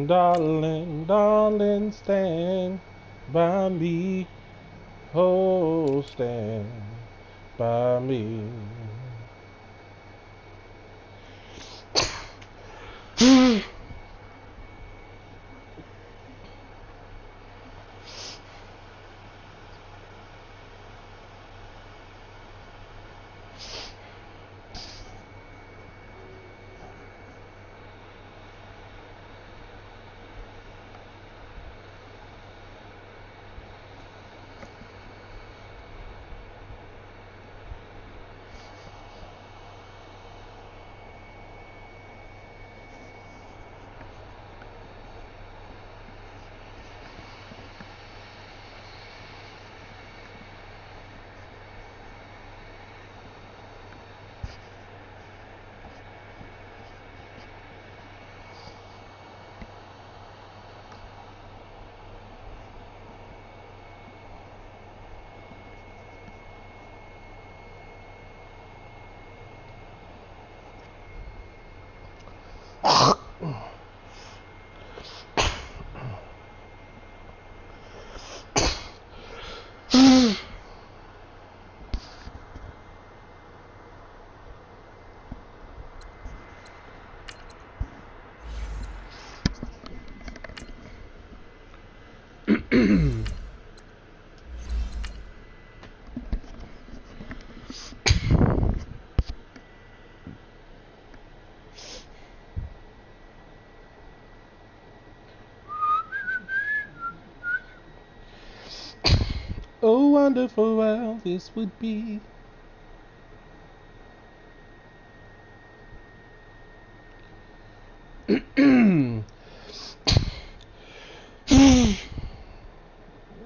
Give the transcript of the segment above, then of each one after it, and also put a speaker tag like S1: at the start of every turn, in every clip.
S1: Darling, darling, stand by me. Oh, stand by me. Oh, wonderful world this would be.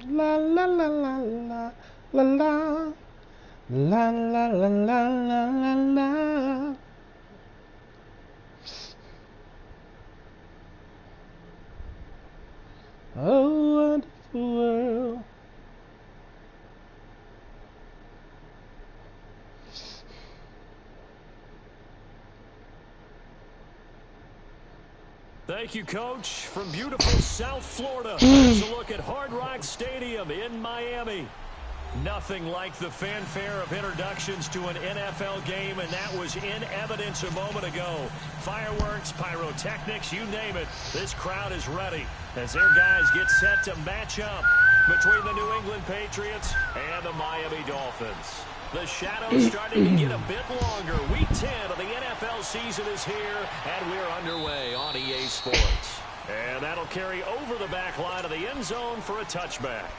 S1: La la la la la la la la la la la la la. Oh, wonderful world.
S2: Thank you, Coach. From beautiful South Florida, here's a look at Hard Rock Stadium in Miami. Nothing like the fanfare of introductions to an NFL game, and that was in evidence a moment ago. Fireworks, pyrotechnics, you name it. This crowd is ready as their guys get set to match up between the New England Patriots and the Miami Dolphins. The shadow's starting to get a bit longer. Week 10 of the NFL season is here, and we're underway on EA Sports. And that'll carry over the back line of the end zone for a touchback.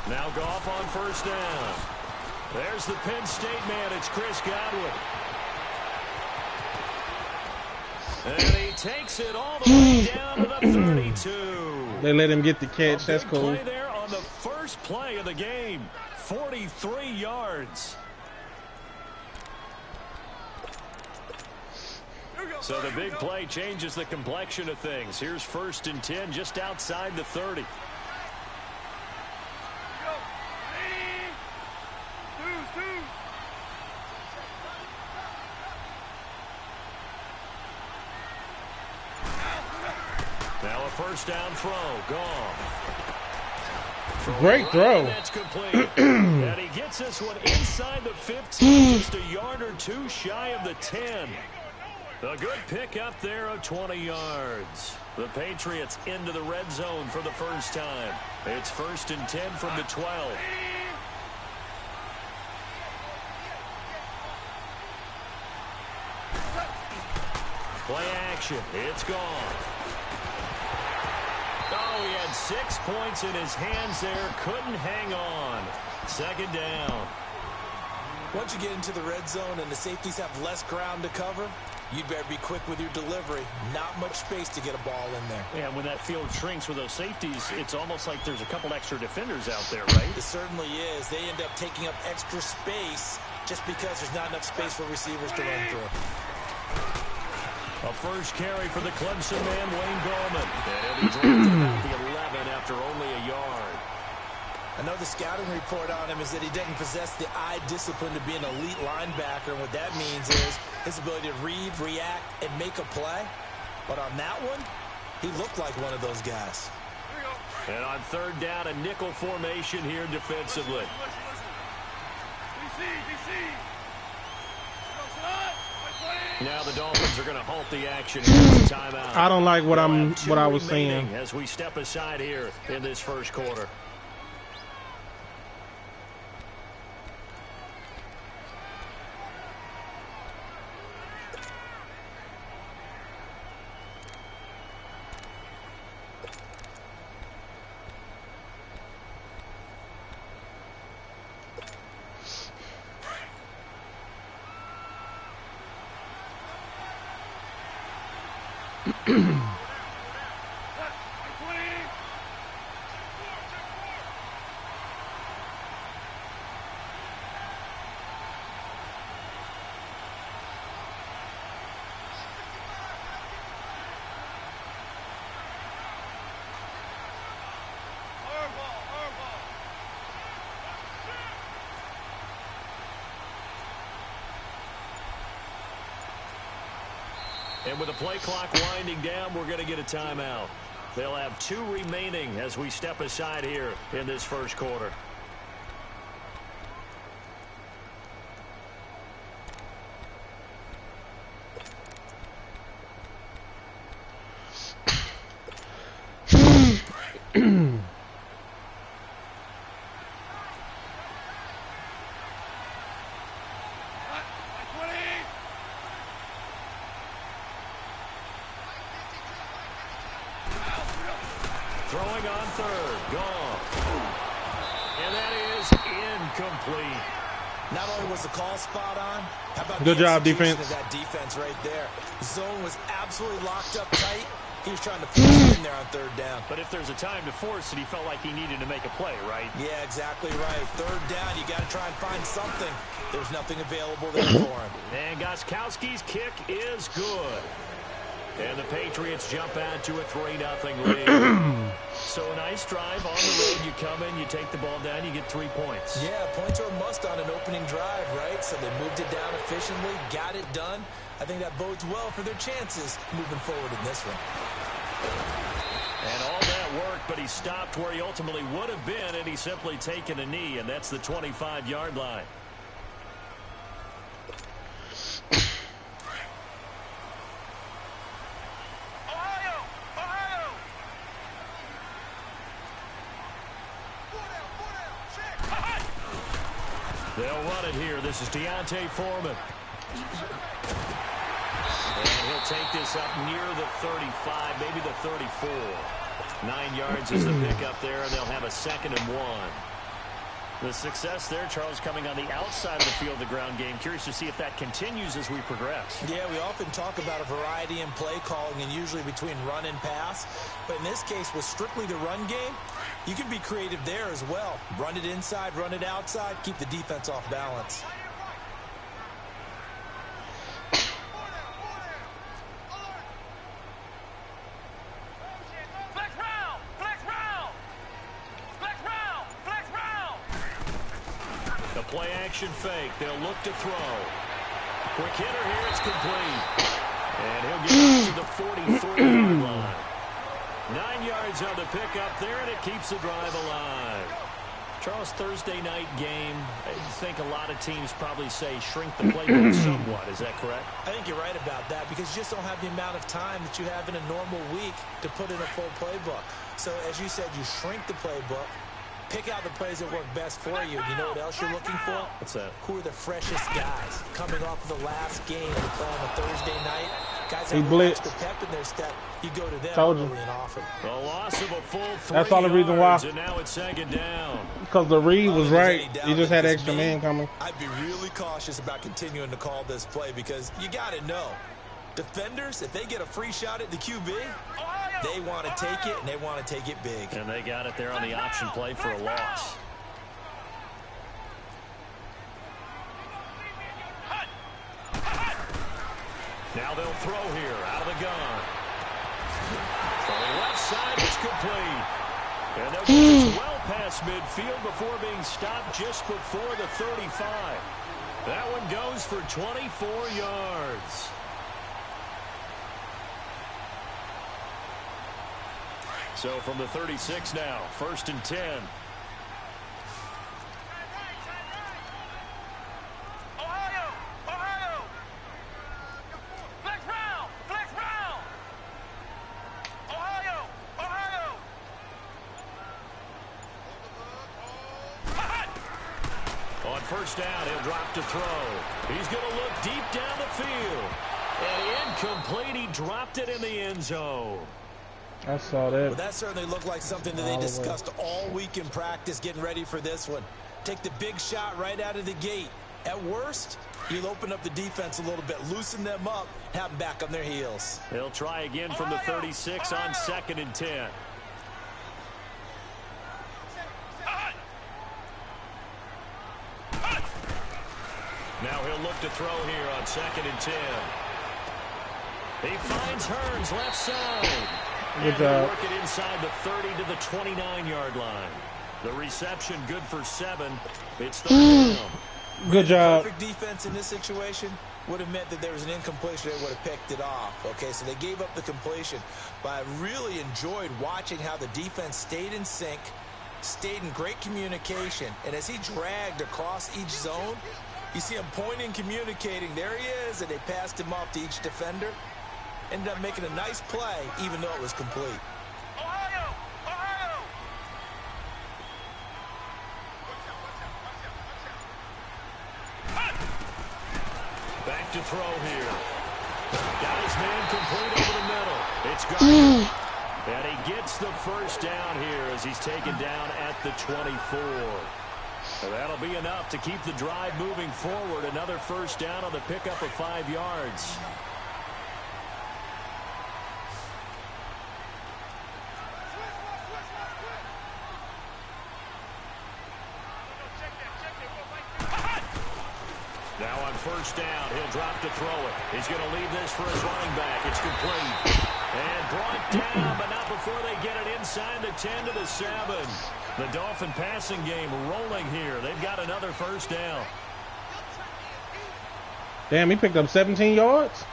S2: Now Goff on first down. There's the Penn State man. It's Chris Godwin. And he takes it all the way down to the 32.
S1: They let him get the catch. That's cool.
S2: Play there on the first play of the game. 43 yards. So the big play changes the complexion of things. Here's 1st and 10 just outside the 30. Now a first down throw. Gone.
S1: Great throw.
S2: That's complete. And he gets this one inside the 15, just a yard or two shy of the 10. A good pickup there of 20 yards. The Patriots into the red zone for the first time. It's 1st and 10 from the 12. Play action. It's gone. Oh, he had 6 points in his hands there. Couldn't hang on. 2nd down.
S3: Once you get into the red zone and the safeties have less ground to cover, you'd better be quick with your delivery. Not much space to get a ball in there.
S2: Yeah, when that field shrinks with those safeties, it's almost like there's a couple extra defenders out there, right?
S3: It certainly is. They end up taking up extra space just because there's not enough space for receivers to run through.
S2: A first carry for the Clemson man, Wayne Gallman. And he's about the 11 after only a yard.
S3: I know the scouting report on him is that he doesn't possess the eye discipline to be an elite linebacker. And what that means is his ability to read, react, and make a play. But on that one, he looked like one of those guys.
S2: And on 3rd down, a nickel formation here defensively. Now the Dolphins are going to halt the action. Here's a timeout.
S1: I don't like what I was saying.
S2: As we step aside here in this first quarter. And with the play clock winding down, we're going to get a timeout. They'll have 2 remaining as we step aside here in this first quarter. Throwing on 3rd. Gone. And that is incomplete.
S3: Not only was the call spot on, how about
S1: good
S3: the
S1: job,
S3: execution
S1: defense.
S3: of that defense right there. The zone was absolutely locked up tight. He was trying to force it in there on 3rd down.
S2: But if there's a time to force it, he felt like he needed to make a play, right?
S3: Yeah, exactly right. 3rd down, you got to try and find something. There's nothing available there for him.
S2: And Gostkowski's kick is good. And the Patriots jump out to a 3-0 lead. So a nice drive on the road. You come in, you take the ball down, you get 3 points.
S3: Yeah, points are a must on an opening drive, right? So they moved it down efficiently, got it done. I think that bodes well for their chances moving forward in this one.
S2: And all that worked, but he stopped where he ultimately would have been, and he's simply taken a knee, and that's the 25-yard line. They'll run it here. This is Deontay Foreman. And he'll take this up near the 35, maybe the 34. 9 yards is the pickup there, and they'll have a 2nd and 1. The success there, Charles, coming on the outside of the field, the ground game. Curious to see if that continues as we progress.
S3: Yeah, we often talk about a variety in play calling and usually between run and pass. But in this case, with strictly the run game, you can be creative there as well. Run it inside, run it outside, keep the defense off balance.
S2: Play action fake. They'll look to throw. Quick hitter here. It's complete. And he'll get to the 43-yard line. 9 yards on the pickup there, and it keeps the drive alive. Charles, Thursday night game, I think a lot of teams probably say shrink the playbook somewhat. Is that correct?
S3: I think you're right about that because you just don't have the amount of time that you have in a normal week to put in a full playbook. So, as you said, you shrink the playbook, pick out the plays that work best for you. You know what else you're looking for?
S2: What's that?
S3: Who are the freshest guys coming off of the last game to play on a Thursday night? Guys
S1: He
S3: that
S1: blitzed.
S3: the pep in their step. You go to them
S1: Told you.
S3: early and often.
S2: The loss of a full 3
S1: That's all the reason why.
S2: yards, and now it's second down.
S1: Because the read was right. He just had
S3: Because
S1: extra
S3: me,
S1: man coming.
S3: I'd be really cautious about continuing to call this play because you got to know, defenders, if they get a free shot at the QB, they want to take it, and they want to take it big.
S2: And they got it there on the option play for a loss. Now they'll throw here out of the gun. From the left side, it's complete. And they'll get this well past midfield before being stopped just before the 35. That one goes for 24 yards. So from the 36 now, 1st and 10. On first down, he'll drop to throw. He's going to look deep down the field. And incomplete. He dropped it in the end zone.
S1: I saw that.
S3: Well, that certainly looked like something that they discussed all week in practice, getting ready for this one. Take the big shot right out of the gate. At worst, you'll open up the defense a little bit, loosen them up, have them back on their heels.
S2: They'll try again from the 36 on 2nd and 10. Now he'll look to throw here on 2nd and 10. He finds Hearns left side.
S1: Good job.
S2: Work it inside the 30 to the 29-yard line. The reception good for 7. It's third down.
S1: Good job.
S3: Perfect defense in this situation would have meant that there was an incompletion. They would have picked it off. Okay, so they gave up the completion. But I really enjoyed watching how the defense stayed in sync, stayed in great communication. And as he dragged across each zone, you see him pointing, communicating. There he is, and they passed him off to each defender. Ended up making a nice play, even though it was complete.
S2: Ohio! Back to throw here. Got his man complete over the middle. It's gone. And he gets the first down here as he's taken down at the 24. And that'll be enough to keep the drive moving forward. Another first down on the pickup of 5 yards. Now on first down, he'll drop to throw it. He's going to leave this for his running back. It's complete. And brought down, but not before they get it inside the 10 to the 7. The Dolphin passing game rolling here. They've got another first down.
S1: Damn, he picked up 17 yards.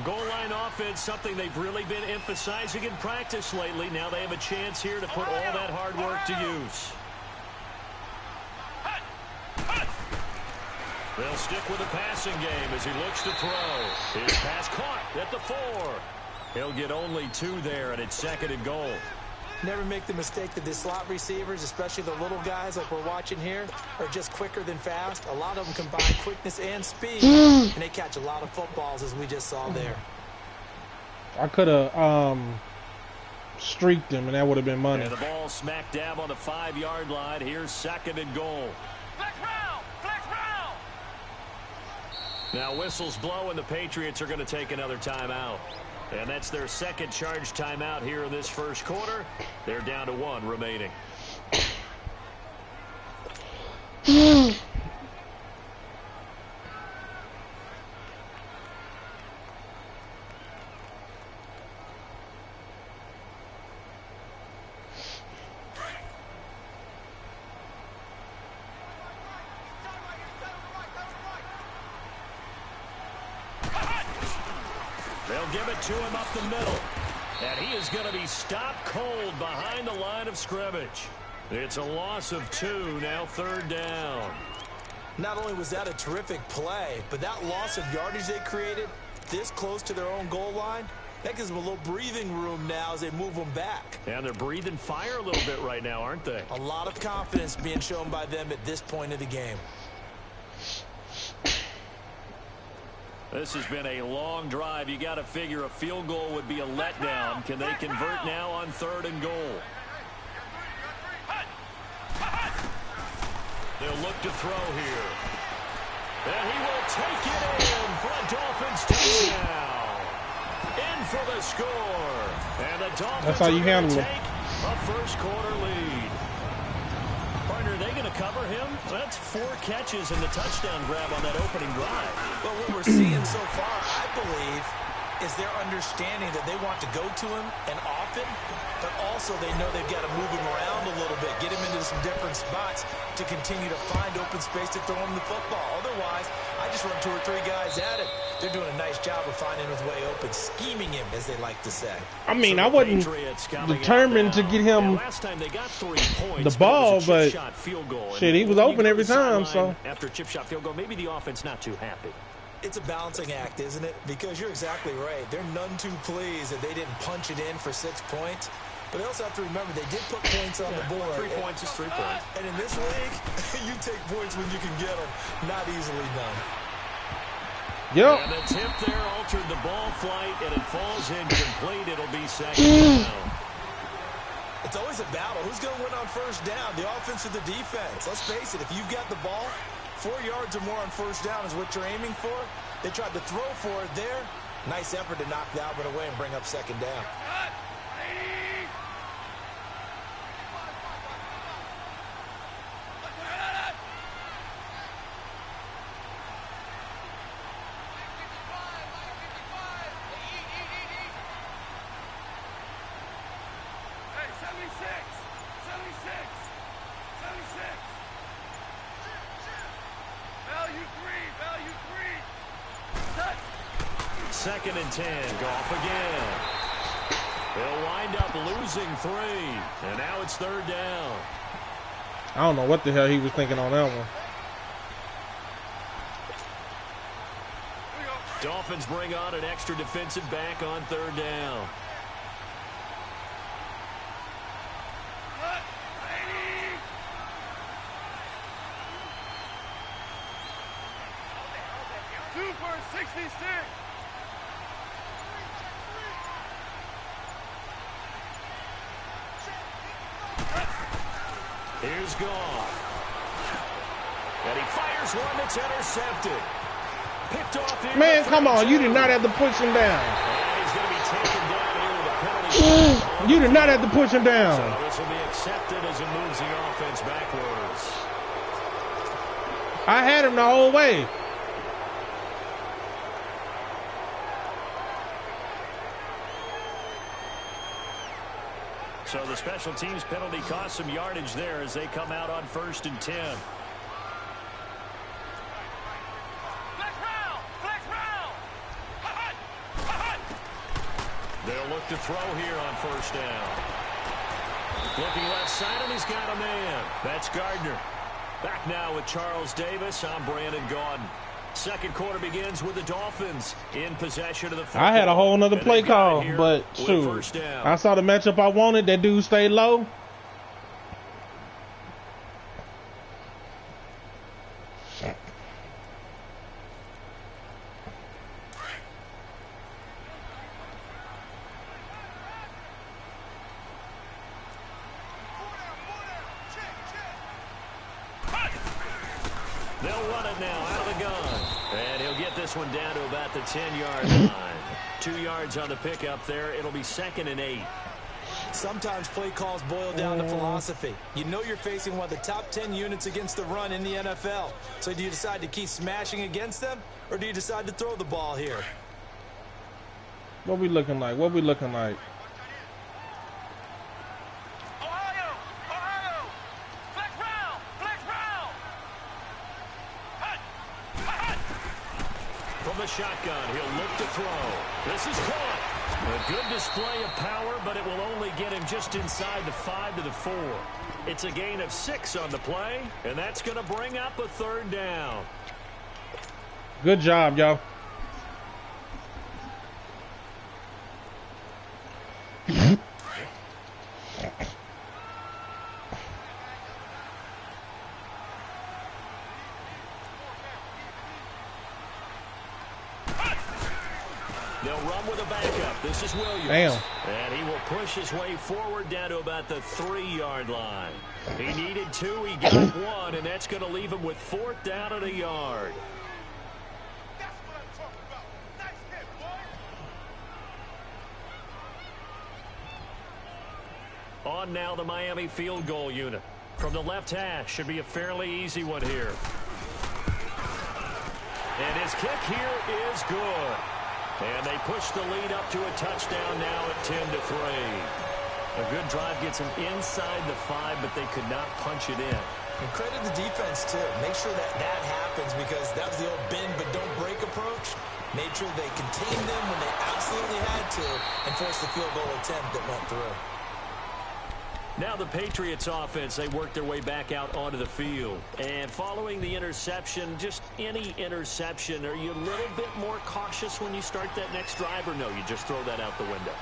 S2: Goal line offense, something they've really been emphasizing in practice lately. Now they have a chance here to put all that hard work to use. They'll stick with the passing game as he looks to throw. His pass caught at the 4. He'll get only 2 there, and it's 2nd and goal.
S3: Never make the mistake that the slot receivers, especially the little guys like we're watching here, are just quicker than fast. A lot of them combine quickness and speed, and they catch a lot of footballs, as we just saw there.
S1: I could have streaked him, and that would have been money.
S2: And the ball smack dab on the 5-yard line. Here's 2nd and goal. Flex round! Flex round! Now whistles blow, and the Patriots are going to take another timeout. And that's their second charge timeout here in this first quarter. They're down to 1 remaining. They'll give it to him up the middle. And he is going to be stopped cold behind the line of scrimmage. It's a loss of 2, now 3rd down.
S3: Not only was that a terrific play, but that loss of yardage they created this close to their own goal line, that gives them a little breathing room now as they move them back.
S2: And they're breathing fire a little bit right now, aren't they?
S3: A lot of confidence being shown by them at this point of the game.
S2: This has been a long drive. You got to figure a field goal would be a letdown. Can they convert now on 3rd and goal? They'll look to throw here. And he will take it in for a Dolphins touchdown. In for the score. And the Dolphins
S1: That's how you handle it.
S2: take a first-quarter lead. Partner, are they going to cover him? That's 4 catches and the touchdown grab on that opening drive.
S3: But what we're seeing so far, I believe, is their understanding that they want to go to him and often, but also they know they've got to move him around a little bit, get him into some different spots to continue to find open space to throw him the football. Otherwise, I just run 2 or 3 guys at him. They're doing a nice job of finding his way open, scheming him, as they like to say.
S1: I mean, I wasn't determined to get him the ball, but shit, he was open every time. So
S2: after a chip shot field goal, maybe the offense not too happy.
S3: It's a balancing act, isn't it? Because you're exactly right. They're none too pleased that they didn't punch it in for 6 points. But they also have to remember they did put points on the board.
S2: 3 points is 3 points.
S3: And in this league, you take points when you can get them. Not easily done.
S1: Yep.
S2: And the tip there altered the ball flight, and it falls incomplete. It'll be 2nd down.
S3: It's always a battle. Who's going to win on 1st down, the offense or the defense? Let's face it, if you've got the ball, 4 yards or more on 1st down is what you're aiming for. They tried to throw for it there. Nice effort to knock the Avid away and bring up 2nd down.
S2: Second and 10. Goff again. They'll wind up losing 3. And now it's 3rd down.
S1: I don't know what the hell he was thinking on that one.
S2: Dolphins bring on an extra defensive back on 3rd down. Here's Goff. And he fires one that's intercepted. Picked off here.
S1: Man, come on. You did not have to push him down.
S2: And he's going to be taken down here with a penalty.
S1: You did not have to push him down.
S2: So this will be accepted as it moves the offense backwards.
S1: I had him the whole way.
S2: So the special teams penalty cost some yardage there as they come out on 1st and 10. They'll look to throw here on 1st down. Looking left side, and he's got a man. That's Gardner. Back now with Charles Davis. I'm Brandon Gaudin. 2nd quarter begins with the Dolphins in possession of the football.
S1: I had a whole nother play call, but shoot, I saw the matchup I wanted. That dude stayed low.
S2: They'll run it now out of the gun. And he'll get this one down to about the 10-yard line. 2 yards on the pickup there. It'll be 2nd and 8.
S3: Sometimes play calls boil down to philosophy. You know you're facing one of the top 10 units against the run in the NFL. So do you decide to keep smashing against them, or do you decide to throw the ball here?
S1: What we looking like? What we looking like?
S3: From
S2: the shotgun. He'll look to throw. This is caught. A good display of power, but it will only get him just inside the 5 to the 4. It's a gain of 6 on the play, and that's going to bring up a 3rd down.
S1: Good job, y'all.
S2: They'll run with a backup. This is Williams.
S1: Damn.
S2: And he will push his way forward down to about the 3-yard line. He needed 2. He got 1, and that's going to leave him with 4th down and a yard.
S4: That's what I'm talking about. Nice hit, boy.
S2: On now the Miami field goal unit. From the left hash, should be a fairly easy one here. And his kick here is good. And they push the lead up to a touchdown now at 10 to 3. A good drive gets them inside the 5, but they could not punch it in.
S3: And credit the defense, too. Make sure that happens, because that was the old bend but don't break approach. Made sure they contained them when they absolutely had to and forced the field goal attempt that went through.
S2: Now the Patriots offense, they work their way back out onto the field. And following the interception, just any interception, are you a little bit more cautious when you start that next drive, or no, you just throw that out the window?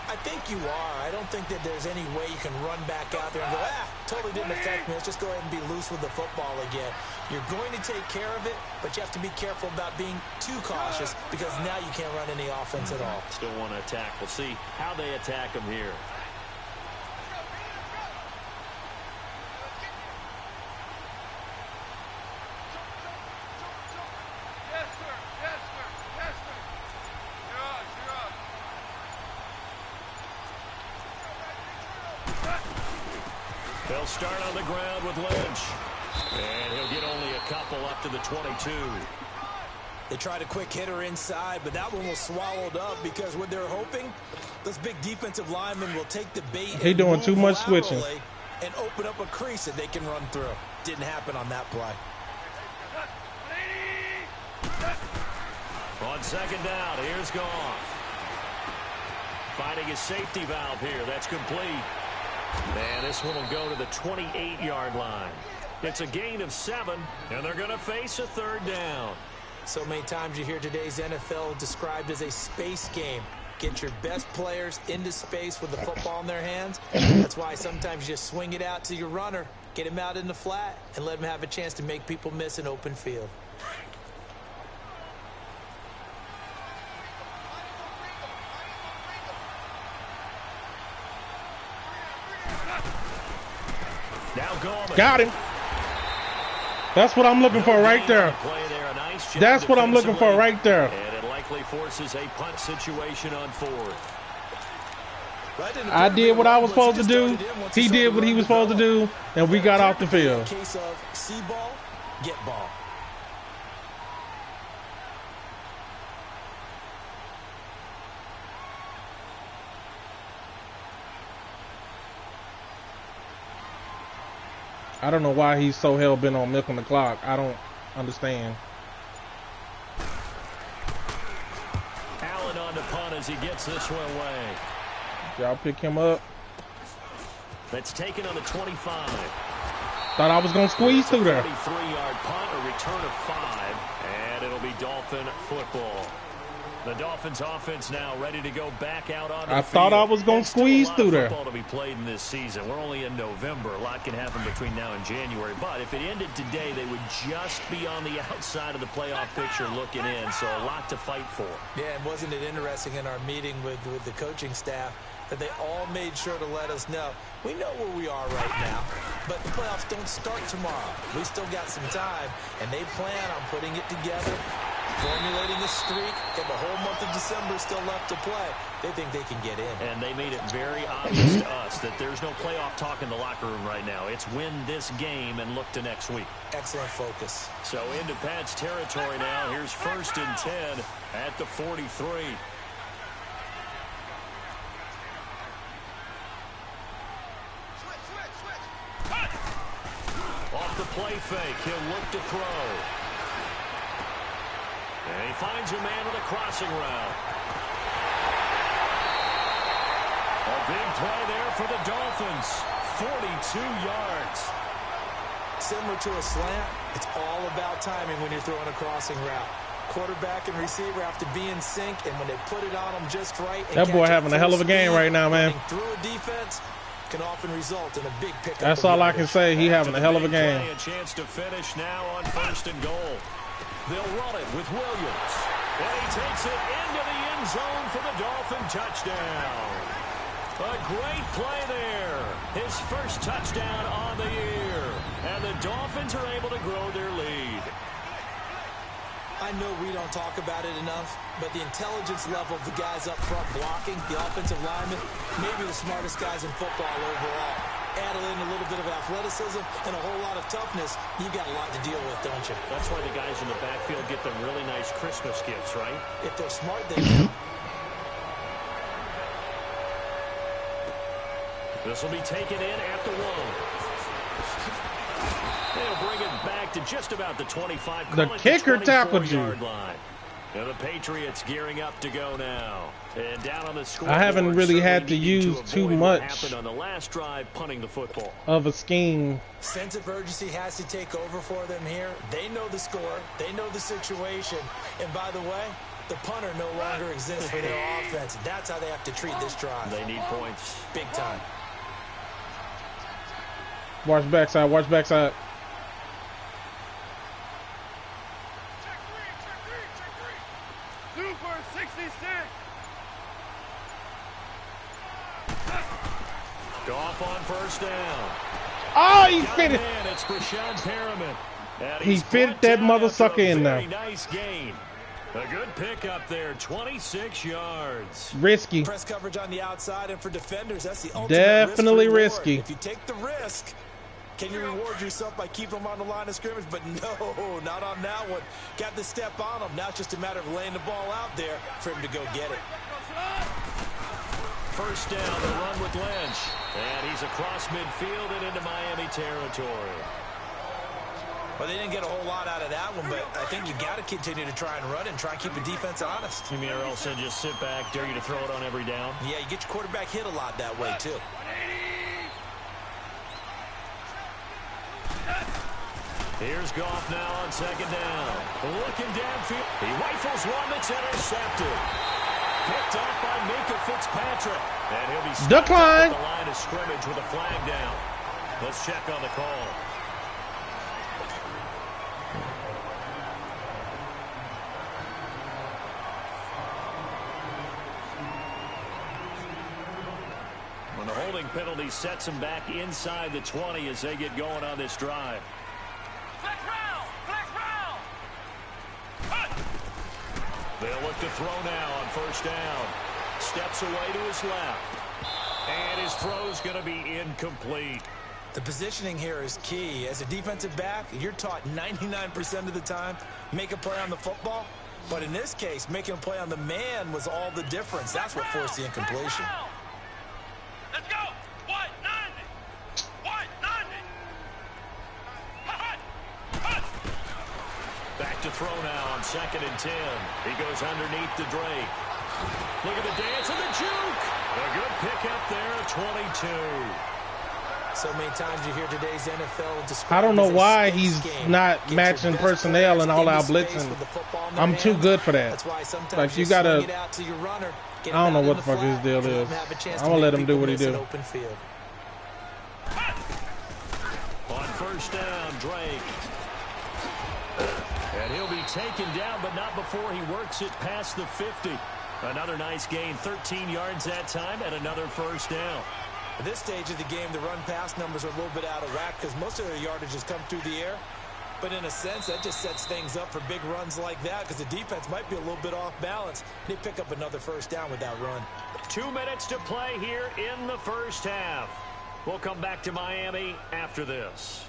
S3: I think you are. I don't think that there's any way you can run back out there and go, totally didn't affect me. Let's just go ahead and be loose with the football again. You're going to take care of it, but you have to be careful about being too cautious, because now you can't run any offense at all.
S2: Still want to attack. We'll see how they attack them here. They'll start on the ground with Lynch. And he'll get only a couple up to the 22.
S3: They tried a quick hitter inside, but that one was swallowed up, because what they're hoping, those big defensive linemen will take the bait.
S1: He doing too much switching.
S3: And open up a crease that they can run through. Didn't happen on that play.
S2: On second down, here's Goff. Finding his safety valve here. That's complete. And this one will go to the 28-yard line. It's a gain of 7, and they're going to face a 3rd down.
S3: So many times you hear today's NFL described as a space game. Get your best players into space with the football in their hands. That's why sometimes you just swing it out to your runner, get him out in the flat, and let him have a chance to make people miss an open field.
S1: Got him. That's what I'm looking for right there. That's what I'm looking for right there.
S2: And it likely forces a punt situation on 4th.
S1: I did what I was supposed to do. He did what he was supposed to do, and we got off the field.
S3: Case of see ball, get ball.
S1: I don't know why he's so hell-bent on milking the clock. I don't understand.
S2: Allen on the punt as he gets this one away.
S1: Y'all pick him up.
S2: That's taken on the 25.
S1: Thought I was going to squeeze through there.
S2: 33-yard punt, a return of 5, and it'll be Dolphin football. The Dolphins offense now ready to go back out on the field.
S1: I thought I was going to squeeze through there.
S2: Football to be played in this season. We're only in November. A lot can happen between now and January. But if it ended today, they would just be on the outside of the playoff picture looking in. So a lot to fight for.
S3: Yeah, and wasn't it interesting in our meeting with the coaching staff that they all made sure to let us know, we know where we are right now, but the playoffs don't start tomorrow. We still got some time, and they plan on putting it together, formulating a streak, got the whole month of December still left to play. They think they can get in.
S2: And they made it very obvious to us that there's no playoff talk in the locker room right now. It's win this game and look to next week.
S3: Excellent focus.
S2: So into Pat's territory now. Here's 1st and 10 at the 43. Off the play fake, he'll look to throw. And he finds a man with a crossing route. A big play there for the Dolphins. 42 yards.
S3: Similar to a slant, it's all about timing when you're throwing a crossing route. Quarterback and receiver have to be in sync, and when they put it on them just right, and
S1: that boy having a hell of a game right now, man.
S3: Through a defense can often result in a big pickup.
S1: That's all I can say. He having a hell of a game.
S2: A chance to finish now on 1st and goal. They'll run it with Williams, and he takes it into the end zone for the Dolphin touchdown. A great play there. His first touchdown on the year, and the Dolphins are able to grow their lead.
S3: I know we don't talk about it enough, but the intelligence level of the guys up front blocking, the offensive linemen, maybe the smartest guys in football overall. Add in a little bit of athleticism and a whole lot of toughness, you got a lot to deal with, don't you?
S2: That's why the guys in the backfield get them really nice Christmas gifts, right?
S3: If they're smart, they do.
S2: This will be taken in at the 1. They'll bring it back to just about the 25.
S1: The kicker tackled you.
S2: Line. Now the Patriots gearing up to go now. And down on the scoreboard,
S1: I haven't really had to use too much
S2: on the last drive, punting the football.
S1: Of a scheme.
S3: Sense of urgency has to take over for them here. They know the score. They know the situation. And by the way, the punter no longer exists for their offense. That's how they have to treat this drive.
S2: They need points.
S3: Big time.
S1: Watch backside. Watch backside.
S4: Super 66.
S2: Goff on 1st down.
S1: Oh, he fit it.
S2: It's Brashad Perriman.
S1: He fit that mother sucker in there.
S2: Nice gain. A good pickup there, 26 yards.
S1: Risky.
S3: Press coverage on the outside, and for defenders, that's the ultimate
S1: Definitely risky.
S3: If you take the risk, can you reward yourself by keeping them on the line of scrimmage? But no, not on that one. Got to step on them. Now it's just a matter of laying the ball out there for him to go get it.
S2: 1st down, the run with Lynch. And he's across midfield and into Miami territory.
S3: Well, they didn't get a whole lot out of that one, but I think you got to continue to try and run and try and keep the defense honest.
S2: You mean or else they just sit back, dare you to throw it on every down?
S3: Yeah, you get your quarterback hit a lot that way, too.
S2: Here's Goff now on 2nd down. Looking downfield. He rifles one that's intercepted. Picked up by Minka Fitzpatrick. And he'll be stopped at the line of scrimmage with a flag down. Let's check on the call. When the holding penalty sets them back inside the 20 as they get going on this drive.
S4: Flex round! Flex round!
S2: They'll look to throw now on 1st down. Steps away to his left. And his throw's going to be incomplete.
S3: The positioning here is key. As a defensive back, you're taught 99% of the time, make a play on the football. But in this case, making a play on the man was all the difference. That's what forced the incompletion.
S4: Let's go! 190! 190!
S2: Back to throw now on 2nd and 10. He goes underneath to Drake. Look at the dance and the juke. A good pickup there at 22.
S3: So many times you hear today's NFL described.
S1: I don't know
S3: as a
S1: why
S3: space
S1: he's
S3: game.
S1: not
S3: Get
S1: matching
S3: your best
S1: personnel
S3: players
S1: and all out
S3: into space
S1: blitzing.
S3: with the football in their
S1: I'm too
S3: hands.
S1: good for that.
S3: That's why sometimes
S1: Like, you
S3: swing
S1: gotta-
S3: it out to your runner, get
S1: I don't
S3: him
S1: know
S3: out
S1: what
S3: in
S1: the fuck his
S3: flat,
S1: deal
S3: and let
S1: is.
S3: him have a chance
S1: I'm
S3: to
S1: gonna let
S3: make
S1: him do
S3: people
S1: what he
S3: miss an
S1: do.
S3: open field.
S2: On 1st down, Drake. And he'll be taken down, but not before he works it past the 50. Another nice gain, 13 yards that time, and another 1st down.
S3: At this stage of the game, the run-pass numbers are a little bit out of whack because most of their yardage has come through the air. But in a sense, that just sets things up for big runs like that because the defense might be a little bit off balance. They pick up another 1st down with that run.
S2: 2 minutes to play here in the 1st half. We'll come back to Miami after this.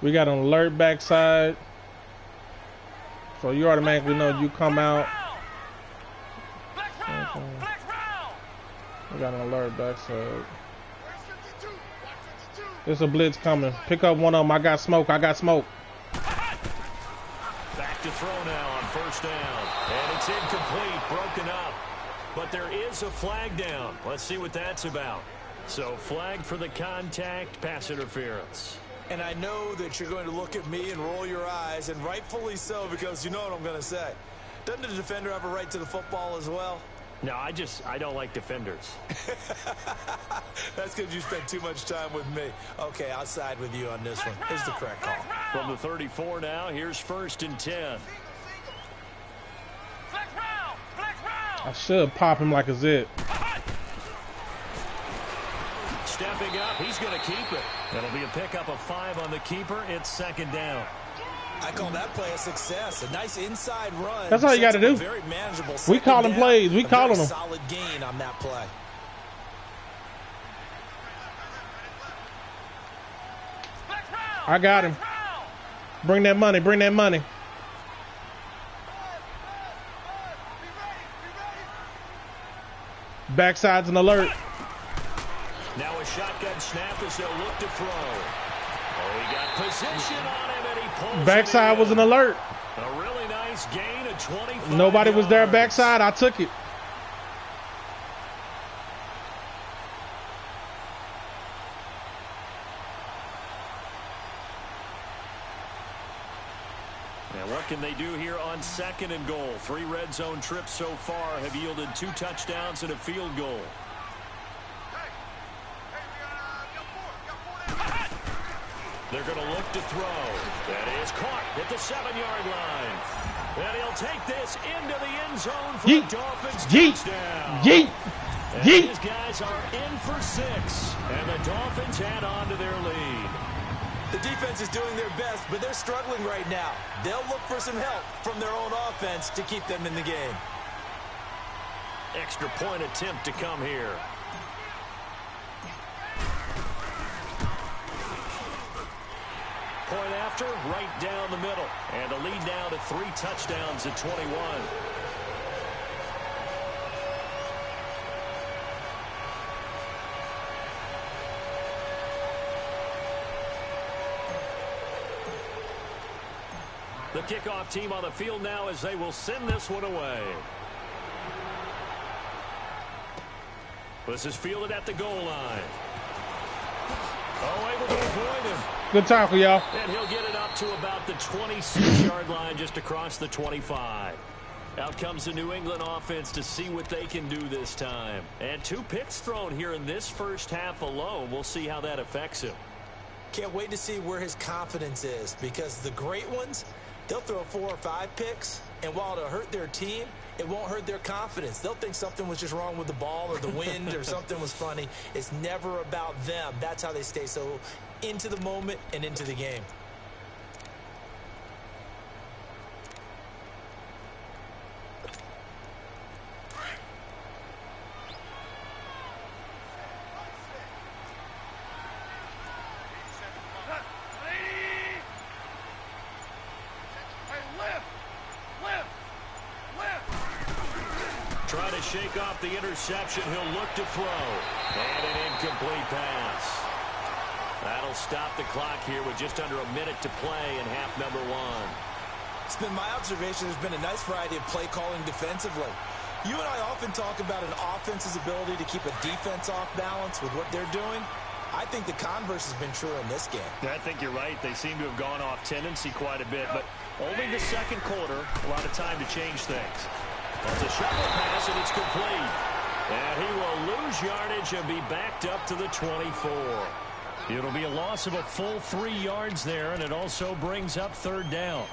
S1: We got an alert backside. So you automatically know you come out.
S4: Flex round! Flex round!
S1: We got an alert backside. There's a blitz coming. Pick up one of them. I got smoke. I got smoke.
S2: Back to throw now on first down. And it's incomplete, broken up. But there is a flag down. Let's see what that's about. So flag for the contact, pass interference.
S3: And I know that you're going to look at me and roll your eyes, and rightfully so, because you know what I'm going to say. Doesn't the defender have a right to the football as well?
S2: No, I don't like defenders.
S3: That's because you spent too much time with me. Okay, I'll side with you on this one. Here's the correct call.
S2: From the 34 now, here's 1st and 10.
S1: I should pop him like a zip.
S2: Stepping up, he's going to keep it. That'll be a pickup of 5 on the keeper. It's 2nd down.
S3: I call that play a success. A nice inside run.
S1: That's all you got to do.
S3: Very manageable.
S1: We calling plays. We calling them.
S3: Solid gain on that play.
S1: I got him. Bring that money. Bring that money. Backside's an alert.
S2: Now a shotgun snap as they'll look to throw. Oh, he got position on him, and he pulls
S1: Backside was an alert.
S2: A really nice gain of 25
S1: Nobody was there
S2: yards.
S1: backside. I took it.
S2: And what can they do here on 2nd and goal? 3 red zone trips so far have yielded 2 touchdowns and a field goal. They're going to look to throw. That is caught at the 7-yard line. And he'll take this into the end zone for the Dolphins touchdown. And these guys are in for 6. And the Dolphins add on to their lead.
S3: The defense is doing their best, but they're struggling right now. They'll look for some help from their own offense to keep them in the game.
S2: Extra point attempt to come here. Point after, right down the middle. And a lead now to 3 touchdowns at 21. The kickoff team on the field now as they will send this one away. This is fielded at the goal line. Oh, able to avoid him.
S1: Good tackle, y'all.
S2: And he'll get it up to about the 26-yard line just across the 25. Out comes the New England offense to see what they can do this time. And 2 picks thrown here in this first half alone. We'll see how that affects him.
S3: Can't wait to see where his confidence is, because the great ones, they'll throw 4 or 5 picks, and while it'll hurt their team, it won't hurt their confidence. They'll think something was just wrong with the ball or the wind or something was funny. It's never about them. That's how they stay so into the moment and into the game.
S2: Trying to shake off the interception. He'll look to throw. And an incomplete pass. That'll stop the clock here with just under a minute to play in half number 1.
S3: It's been my observation there's been a nice variety of play calling defensively. You and I often talk about an offense's ability to keep a defense off balance with what they're doing. I think the converse has been true in this game.
S2: I think you're right. They seem to have gone off tendency quite a bit, but only the second quarter, a lot of time to change things. It's a shovel pass, and it's complete. And he will lose yardage and be backed up to the 24. It'll be a loss of a full 3 yards there, and it also brings up 3rd down.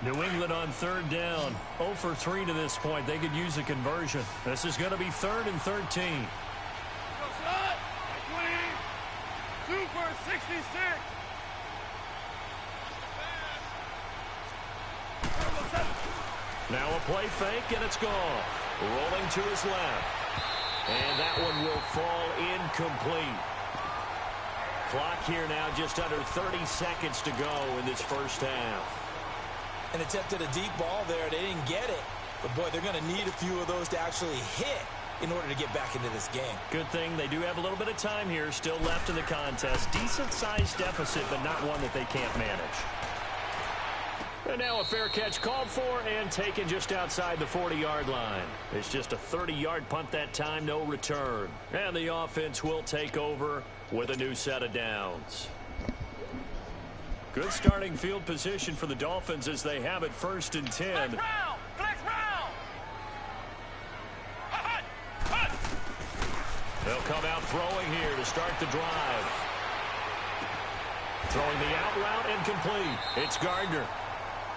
S2: New England on 3rd down. 0 for 3 to this point. They could use a conversion. This is going to be 3rd and 13.
S4: 2 for 66.
S2: Now a play fake, and it's gone. Rolling to his left. And that one will fall incomplete. Clock here now just under 30 seconds to go in this first half.
S3: And attempted a deep ball there. They didn't get it. But, boy, they're going to need a few of those to actually hit in order to get back into this game.
S2: Good thing they do have a little bit of time here still left in the contest. Decent-sized deficit, but not one that they can't manage. And now a fair catch called for and taken just outside the 40-yard line. It's just a 30-yard punt that time, no return. And the offense will take over with a new set of downs. Good starting field position for the Dolphins as they have it 1st and 10. They'll come out throwing here to start the drive. Throwing the out route incomplete. It's Gardner.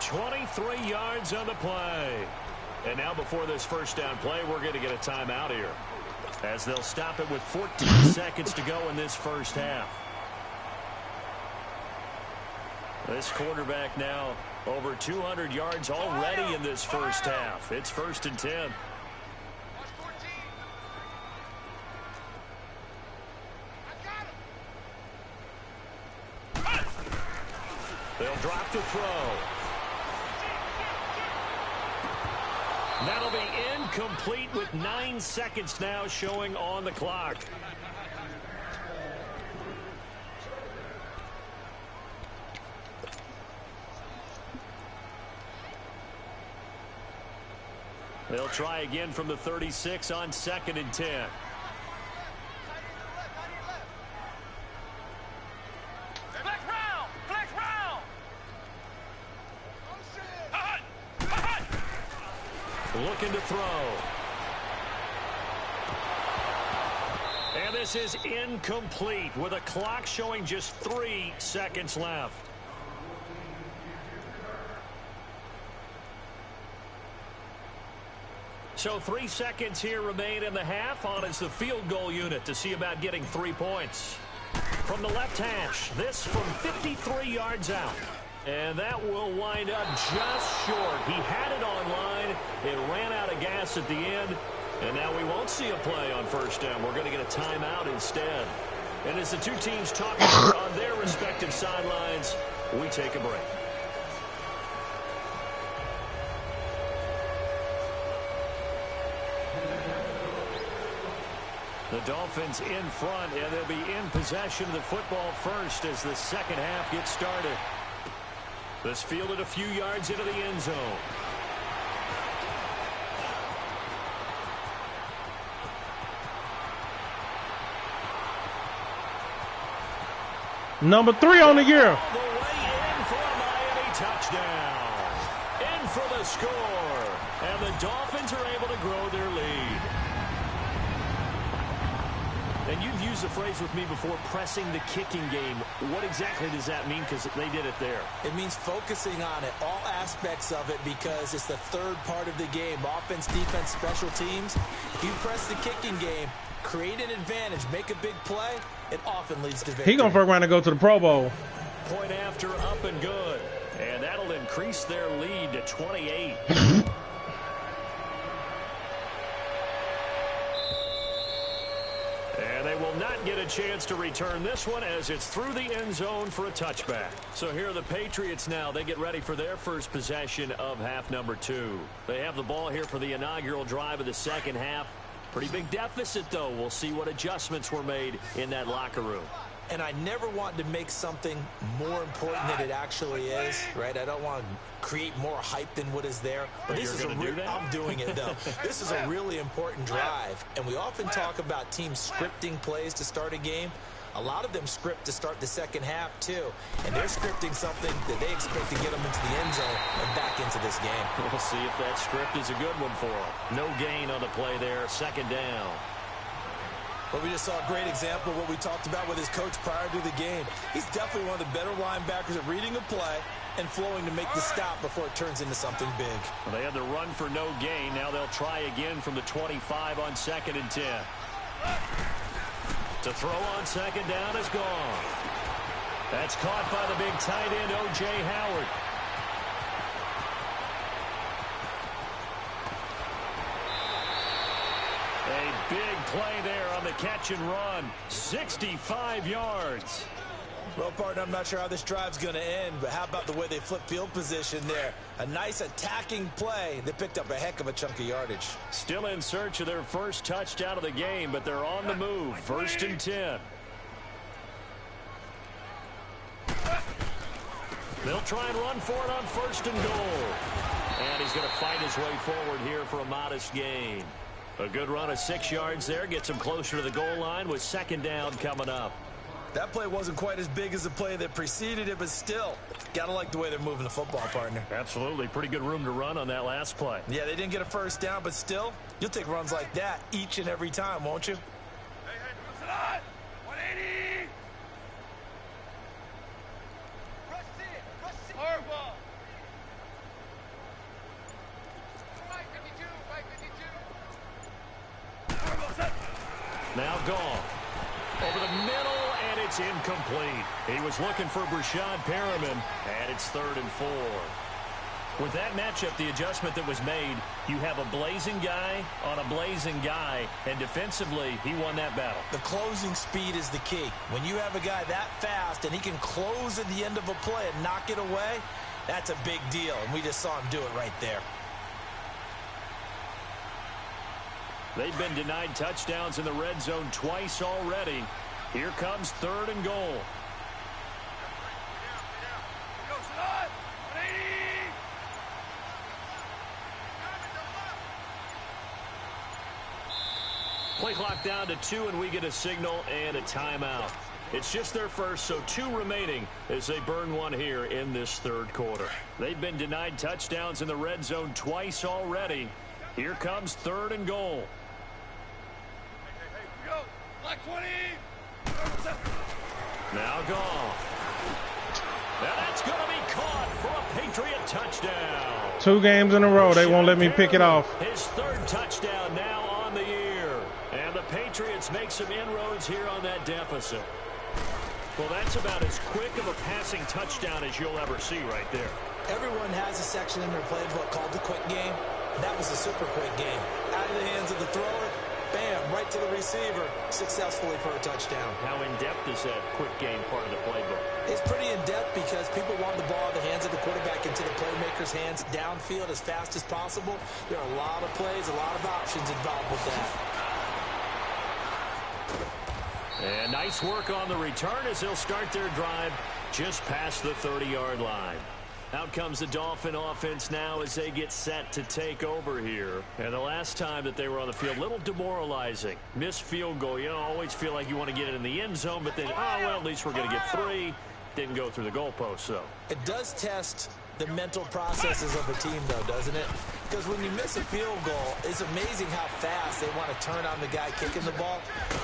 S2: 23 yards on the play. And now before this first down play, we're going to get a timeout here, as they'll stop it with 14 seconds to go in this first half. This quarterback now over 200 yards already in this first half. It's 1st and 10. They'll drop to throw. That'll be incomplete with 9 seconds now showing on the clock. They'll try again from the 36 on 2nd and 10. Looking to throw. And this is incomplete with a clock showing just 3 seconds left. So 3 seconds here remain in the half. On is the field goal unit to see about getting 3 points. From the left hash, this from 53 yards out. And that will wind up just short. He had it on line. It ran out of gas at the end. And now we won't see a play on first down. We're going to get a timeout instead. And as the two teams talk on their respective sidelines, we take a break. The Dolphins in front, and they'll be in possession of the football first as the second half gets started. This fielded a few yards into the end zone.
S1: Number 3 on the year.
S2: All the way in for a Miami touchdown. In for the score. And the Dolphins are able to grow their lead. And you've used the phrase with me before, pressing the kicking game. What exactly does that mean? Because they did it there.
S3: It means focusing on it, all aspects of it, because it's the third part of the game. Offense, defense, special teams. If you press the kicking game, create an advantage, make a big play, it often leads to victory.
S1: He gonna first round to go to the Pro Bowl.
S2: Point after, up and good. And that'll increase their lead to 28. And they will not get a chance to return this one as it's through the end zone for a touchback. So here are the Patriots now. They get ready for their first possession of half number 2. They have the ball here for the inaugural drive of the second half. Pretty big deficit, though. We'll see what adjustments were made in that locker room.
S3: And I never want to make something more important than it actually is, right? I don't want to create more hype than what is there. But this is I'm doing it, though. This is a really important drive. And we often talk about teams scripting plays to start a game. A lot of them script to start the second half, too. And they're scripting something that they expect to get them into the end zone and back into this game.
S2: We'll see if that script is a good one for them. No gain on the play there, second down.
S3: But we just saw a great example of what we talked about with his coach prior to the game. He's definitely one of the better linebackers at reading a play and flowing to make the stop before it turns into something big.
S2: Well, they had the run for no gain. Now they'll try again from the 25 on 2nd and 10. To throw on second down is gone. That's caught by the big tight end, O.J. Howard. A big play there on the catch and run. 65 yards.
S3: Well, partner, I'm not sure how this drive's going to end, but how about the way they flip field position there? A nice attacking play. They picked up a heck of a chunk of yardage.
S2: Still in search of their first touchdown of the game, but they're on the move. 1st and 10. They'll try and run for it on 1st and goal. And he's going to fight his way forward here for a modest gain. A good run of 6 yards there gets him closer to the goal line with 2nd down coming up.
S3: That play wasn't quite as big as the play that preceded it, but still, gotta like the way they're moving the football, partner.
S2: Absolutely. Pretty good room to run on that last play.
S3: Yeah, they didn't get a first down, but still, you'll take runs like that each and every time, won't you?
S4: Hey, who's it on? 180! Rush it! Rush it! Horrible! Right 52! Right 52! Horrible set!
S2: Now gone. Over the middle, and it's incomplete. He was looking for Brashad Perriman, and it's 3rd and 4. With that matchup, the adjustment that was made, you have a blazing guy on a blazing guy, and defensively, he won that battle.
S3: The closing speed is the key. When you have a guy that fast and he can close at the end of a play and knock it away, that's a big deal, and we just saw him do it right there.
S2: They've been denied touchdowns in the red zone twice already. Here comes 3rd and goal. Play clock down to 2, and we get a signal and a timeout. It's just their first, so 2 remaining as they burn one here in this 3rd quarter. They've been denied touchdowns in the red zone twice already. Here comes 3rd and goal.
S4: Black 20!
S2: Now gone. And that's going to be caught for a Patriot touchdown.
S1: 2 games in a row. They won't let me pick it off.
S2: His 3rd touchdown now on the year. And the Patriots make some inroads here on that deficit. Well, that's about as quick of a passing touchdown as you'll ever see right there.
S3: Everyone has a section in their playbook called the quick game. That was a super quick game. Out of the hands of the thrower, bam, right to the receiver, successfully for a touchdown.
S2: How in-depth is that quick game part of the playbook?
S3: It's pretty in-depth because people want the ball in the hands of the quarterback into the playmaker's hands downfield as fast as possible. There are a lot of plays, a lot of options involved with that.
S2: And nice work on the return as they'll start their drive just past the 30-yard line. Out comes the Dolphin offense now as they get set to take over here. And the last time that they were on the field, a little demoralizing. Missed field goal. You know, always feel like you want to get it in the end zone, but then, oh, well, at least we're going to get 3. Didn't go through the goalpost, though.
S3: It does test the mental processes of a team, though, doesn't it? Because when you miss a field goal, it's amazing how fast they want to turn on the guy kicking the ball.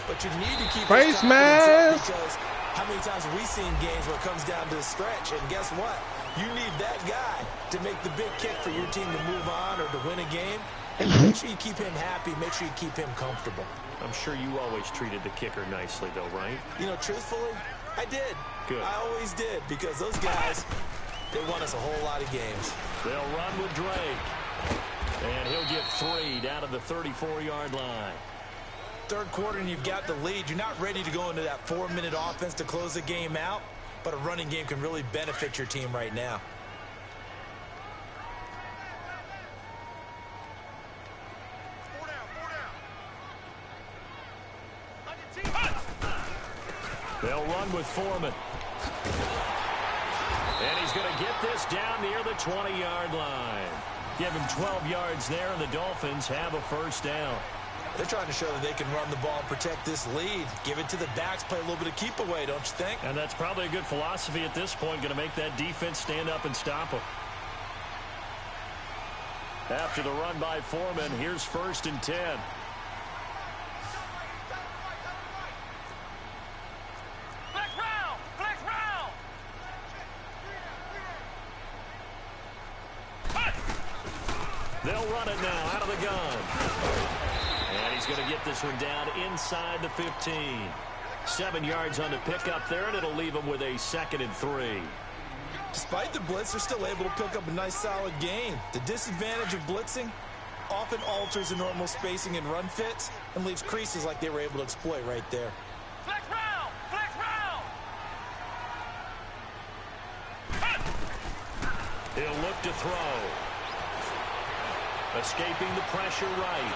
S3: But you need to keep
S1: face mask,
S3: because how many times have we seen games where it comes down to the stretch, and guess what? You need that guy to make the big kick for your team to move on or to win a game. And make sure you keep him happy. Make sure you keep him comfortable.
S2: I'm sure you always treated the kicker nicely, though, right?
S3: You know, truthfully, I did.
S2: Good.
S3: I always did, because those guys, they won us a whole lot of games.
S2: They'll run with Drake. And he'll get 3 down to the 34-yard line.
S3: 3rd quarter and you've got the lead. You're not ready to go into that 4-minute offense to close the game out. But a running game can really benefit your team right now.
S2: They'll run with Foreman. And he's going to get this down near the 20-yard line. Give him 12 yards there, and the Dolphins have a first down.
S3: They're trying to show that they can run the ball and protect this lead. Give it to the backs, play a little bit of keep away, don't you think?
S2: And that's probably a good philosophy at this point, going to make that defense stand up and stop them. After the run by Foreman, here's 1st and 10. They'll run it now out of the gun. And he's going to get this one down inside the 15. 7 yards on the pickup there, and it'll leave him with a 2nd and 3.
S3: Despite the blitz, they're still able to pick up a nice solid gain. The disadvantage of blitzing often alters the normal spacing and run fits and leaves creases like they were able to exploit right there.
S4: Flex round! Flex round!
S2: He'll look to throw. Escaping the pressure right.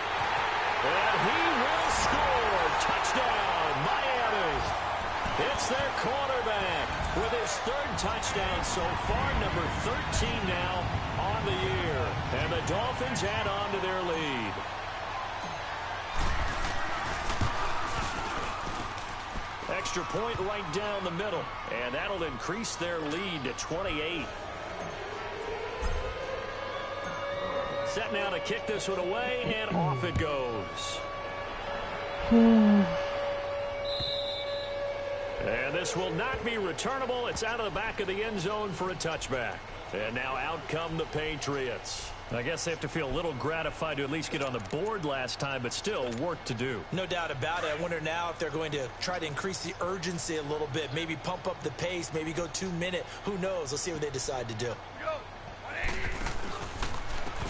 S2: And he will score. Touchdown, Miami. It's their quarterback with his third touchdown so far, number 13 now on the year. And the Dolphins add on to their lead. Extra point right down the middle, and that'll increase their lead to 28. Set now to kick this one away, and off it goes. And this will not be returnable. It's out of the back of the end zone for a touchback. And now out come the Patriots. I guess they have to feel a little gratified to at least get on the board last time, but still work to do.
S3: No doubt about it. I wonder now if they're going to try to increase the urgency a little bit, maybe pump up the pace, maybe go 2-minute. Who knows? Let's see what they decide to do.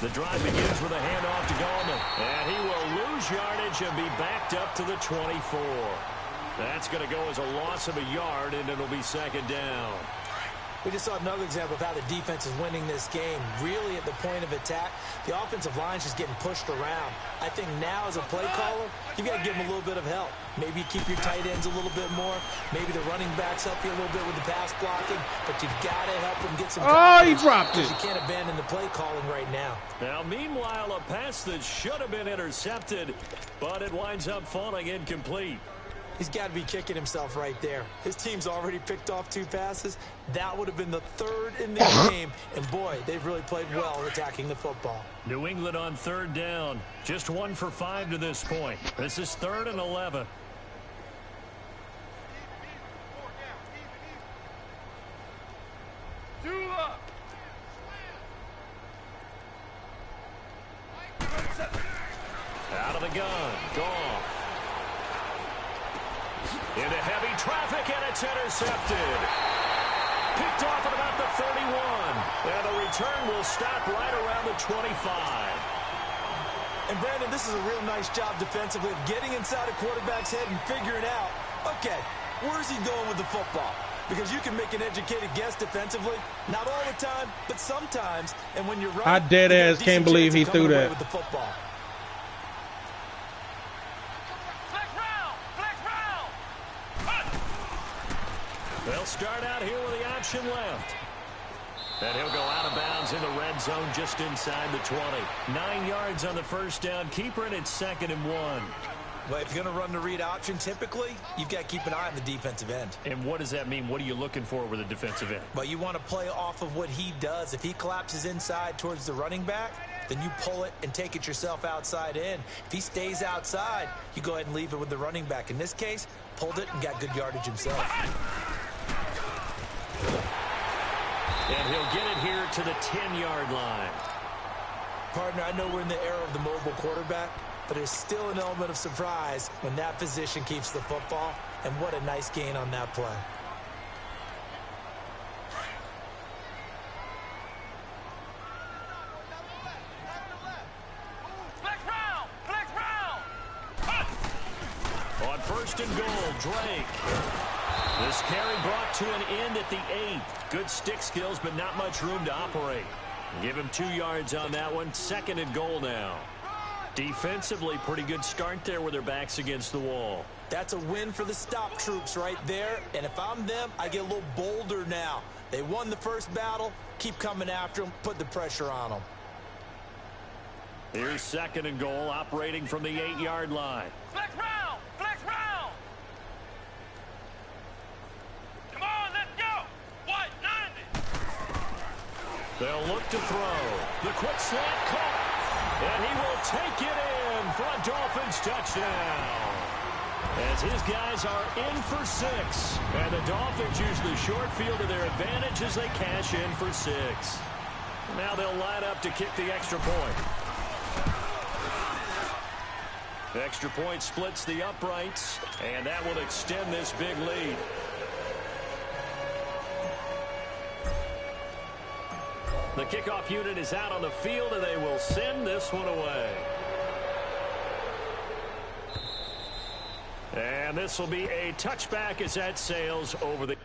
S2: The drive begins with a handoff to Gallman. And he will lose yardage and be backed up to the 24. That's going to go as a loss of a yard, and it'll be second down.
S3: We just saw another example of how the defense is winning this game. Really at the point of attack, the offensive line's just getting pushed around. I think now as a play caller, you got to give them a little bit of help. Maybe you keep your tight ends a little bit more. Maybe the running backs help you a little bit with the pass blocking. But you've got to help them get some
S1: he dropped it.
S3: You can't abandon the play calling right now.
S2: Now, meanwhile, a pass that should have been intercepted, but it winds up falling incomplete.
S3: He's got to be kicking himself right there. His team's already picked off 2 passes. That would have been the 3rd in the game. And, boy, they've really played well attacking the football.
S2: New England on 3rd down. Just 1 for 5 to this point. This is 3rd and 11. Out of the gun. Goff. Into heavy traffic, and it's intercepted. Picked off at about the 31. And the return will stop right around the 25.
S3: And, Brandon, this is a real nice job defensively of getting inside a quarterback's head and figuring out, okay, where's he going with the football? Because you can make an educated guess defensively. Not all the time, but sometimes. And when you're right,
S1: I dead ass can't believe he threw that.
S3: With the football.
S2: They'll start out here with the option left. And he'll go out of bounds in the red zone just inside the 20. 9 yards on the first down. Keeper, and it's 2nd and 1.
S3: Well, if you're going to run the read option, typically, you've got to keep an eye on the defensive end.
S2: And what does that mean? What are you looking for with a defensive end?
S3: Well, you want to play off of what he does. If he collapses inside towards the running back, then you pull it and take it yourself outside in. If he stays outside, you go ahead and leave it with the running back. In this case, pulled it and got good yardage himself.
S2: And he'll get it here to the 10-yard line.
S3: Partner, I know we're in the era of the mobile quarterback, but there's still an element of surprise when that position keeps the football. And what a nice gain on that play.
S2: On 1st and goal, Drake. This carry brought to an end at the 8. Good stick skills, but not much room to operate. Give him 2 yards on that one. 2nd and goal now. Defensively, pretty good start there with their backs against the wall.
S3: That's a win for the stop troops right there. And if I'm them, I get a little bolder now. They won the first battle. Keep coming after them. Put the pressure on them.
S2: Here's 2nd and goal, operating from the 8-yard line.
S4: Flex round! Flex round! Come on, let's go! What, 90?
S2: They'll look to throw. The quick slant caught. And he will take it in for a Dolphins touchdown. As his guys are in for 6. And the Dolphins use the short field to their advantage as they cash in for 6. Now they'll line up to kick the extra point. The extra point splits the uprights, and that will extend this big lead. The kickoff unit is out on the field, and they will send this one away. And this will be a touchback as that sails over the...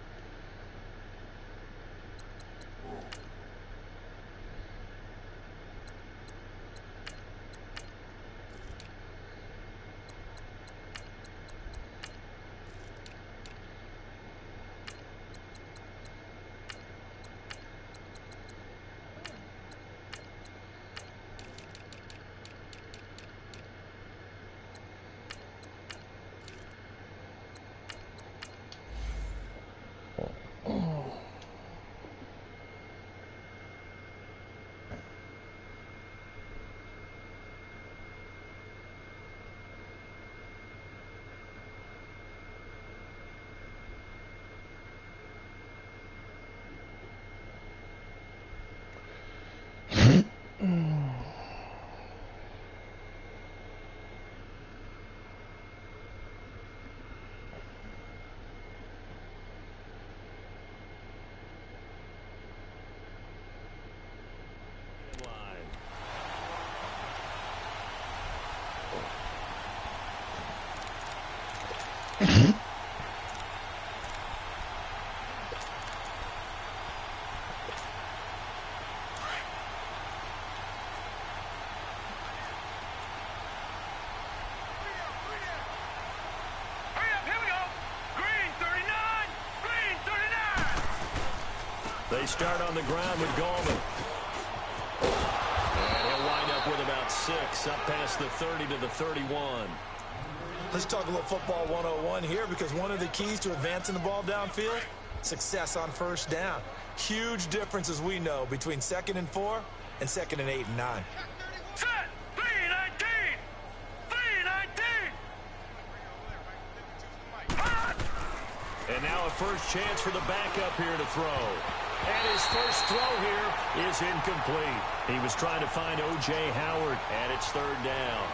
S2: They start on the ground with Gallman. And he'll wind up with about 6, up past the 30 to the 31.
S3: Let's talk a little football 101 here, because one of the keys to advancing the ball downfield, success on first down. Huge difference, as we know, between 2nd and 4 and 2nd and 8 and 9.
S4: Set! 319! 319!
S2: And now a first chance for the backup here to throw. And his first throw here is incomplete. He was trying to find O.J. Howard, and it's 3rd down.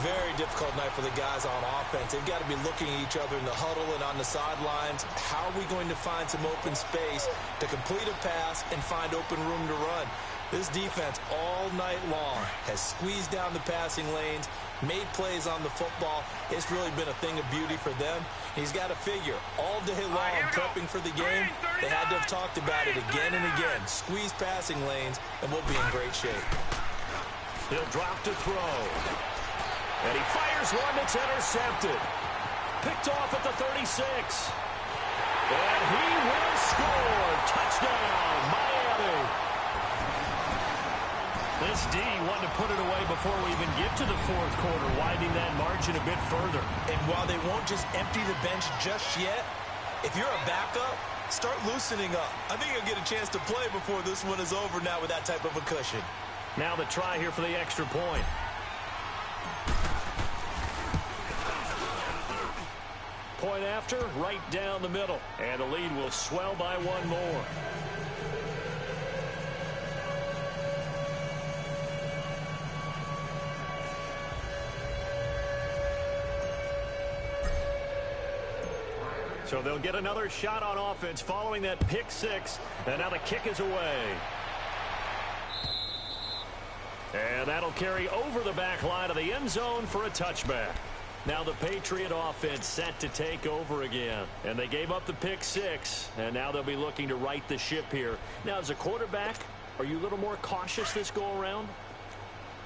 S3: Very difficult night for the guys on offense. They've got to be looking at each other in the huddle and on the sidelines. How are we going to find some open space to complete a pass and find open room to run? This defense all night long has squeezed down the passing lanes, made plays on the football. It's really been a thing of beauty for them. He's got to figure, all day long prepping for the game, they had to have talked about it again and again. Squeeze passing lanes, and we'll be in great shape.
S2: He'll drop to throw. And he fires one that's intercepted. Picked off at the 36. And he will score. Touchdown, Miami. This D wanted to put it away before we even get to the 4th quarter, widening that margin a bit further.
S3: And while they won't just empty the bench just yet, if you're a backup, start loosening up. I think you'll get a chance to play before this one is over now with that type of a cushion.
S2: Now the try here for the extra point. Point after, right down the middle. And the lead will swell by 1 more. So they'll get another shot on offense following that pick 6. And now the kick is away. And that'll carry over the back line of the end zone for a touchback. Now the Patriot offense set to take over again. And they gave up the pick 6. And now they'll be looking to right the ship here. Now, as a quarterback, are you a little more cautious this go-around?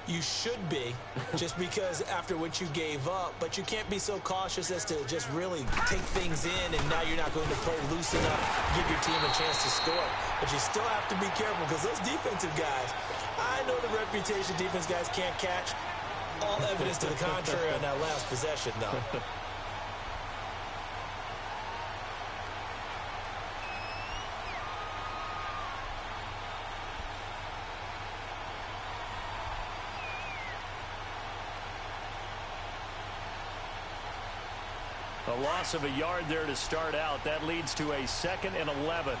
S3: You should be, just because after what you gave up. But you can't be so cautious as to just really take things in, and now you're not going to play loose enough, give your team a chance to score. But you still have to be careful, because those defensive guys, I know the reputation defense guys can't catch. All evidence to the contrary on that last possession, though.
S2: A loss of a yard there to start out. That leads to a 2nd and 11.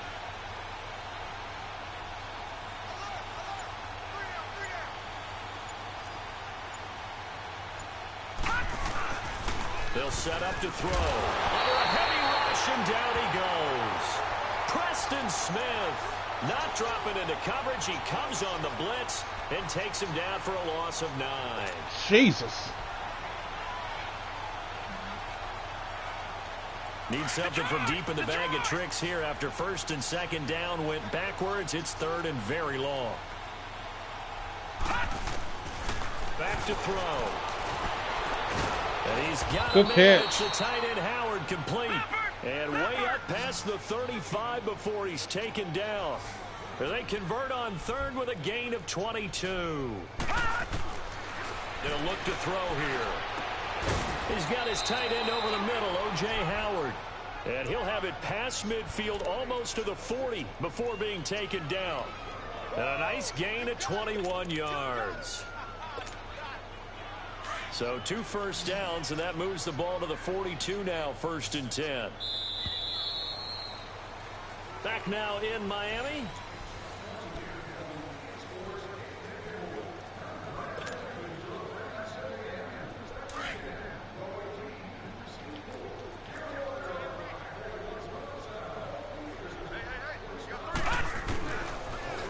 S2: They'll set up to throw. Under a heavy rush, and down he goes. Preston Smith not dropping into coverage. He comes on the blitz and takes him down for a loss of 9.
S1: Jesus.
S2: Need something from deep in the bag of tricks here after 1st and 2nd down went backwards. It's 3rd and very long. Back to throw. And he's got
S1: Good
S2: a man.
S1: catch.
S2: It's the tight end Howard complete. And way up past the 35 before he's taken down. They convert on 3rd with a gain of 22. They'll look to throw here. He's got his tight end over the middle, O.J. Howard. And he'll have it past midfield almost to the 40 before being taken down. And a nice gain of 21 yards. So 2 first downs, and that moves the ball to the 42 now, 1st and 10. Back now in Miami.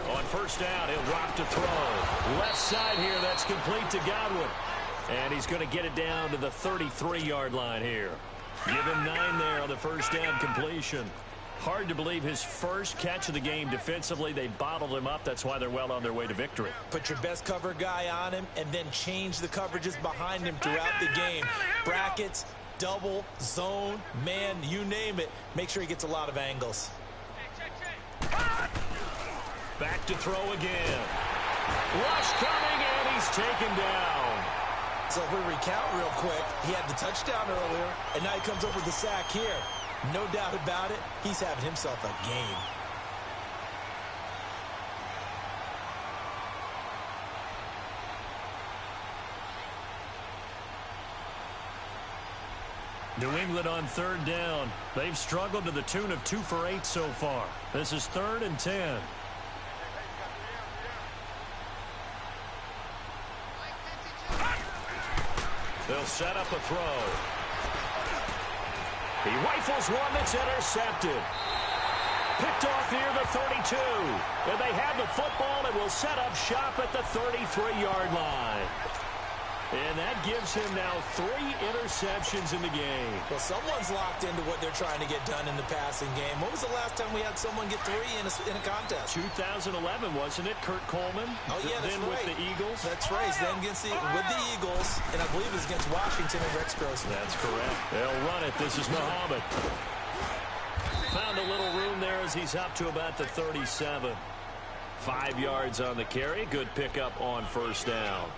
S2: On 1st down, he'll drop to throw. Left side here, that's complete to Godwin. And he's going to get it down to the 33-yard line here. Give him 9 there on the 1st down completion. Hard to believe his first catch of the game defensively. They bottled him up. That's why they're well on their way to victory.
S3: Put your best cover guy on him and then change the coverages behind him throughout the game. Brackets, double, zone, man, you name it. Make sure he gets a lot of angles.
S2: Back to throw again. Rush coming, and he's taken down.
S3: So if we recount real quick, he had the touchdown earlier, and now he comes up with the sack here. No doubt about it, he's having himself a game.
S2: New England on third down. They've struggled to the tune of 2 for 8 so far. This is 3rd and 10. They'll set up a throw. He rifles one that's intercepted. Picked off near the 32. And they have the football and will set up shop at the 33-yard line. And that gives him now 3 interceptions in the game.
S3: Well, someone's locked into what they're trying to get done in the passing game. When was the last time we had someone get 3 in a contest?
S2: 2011, wasn't it? Kurt Coleman?
S3: Oh, yeah, that's
S2: then
S3: right.
S2: With the Eagles?
S3: That's right. Then with the Eagles, and I believe it was against Washington and Rex Grossman.
S2: That's correct. They'll run it. This is Muhammad. Found a little room there as he's up to about the 37. 5 yards on the carry. Good pickup on first down.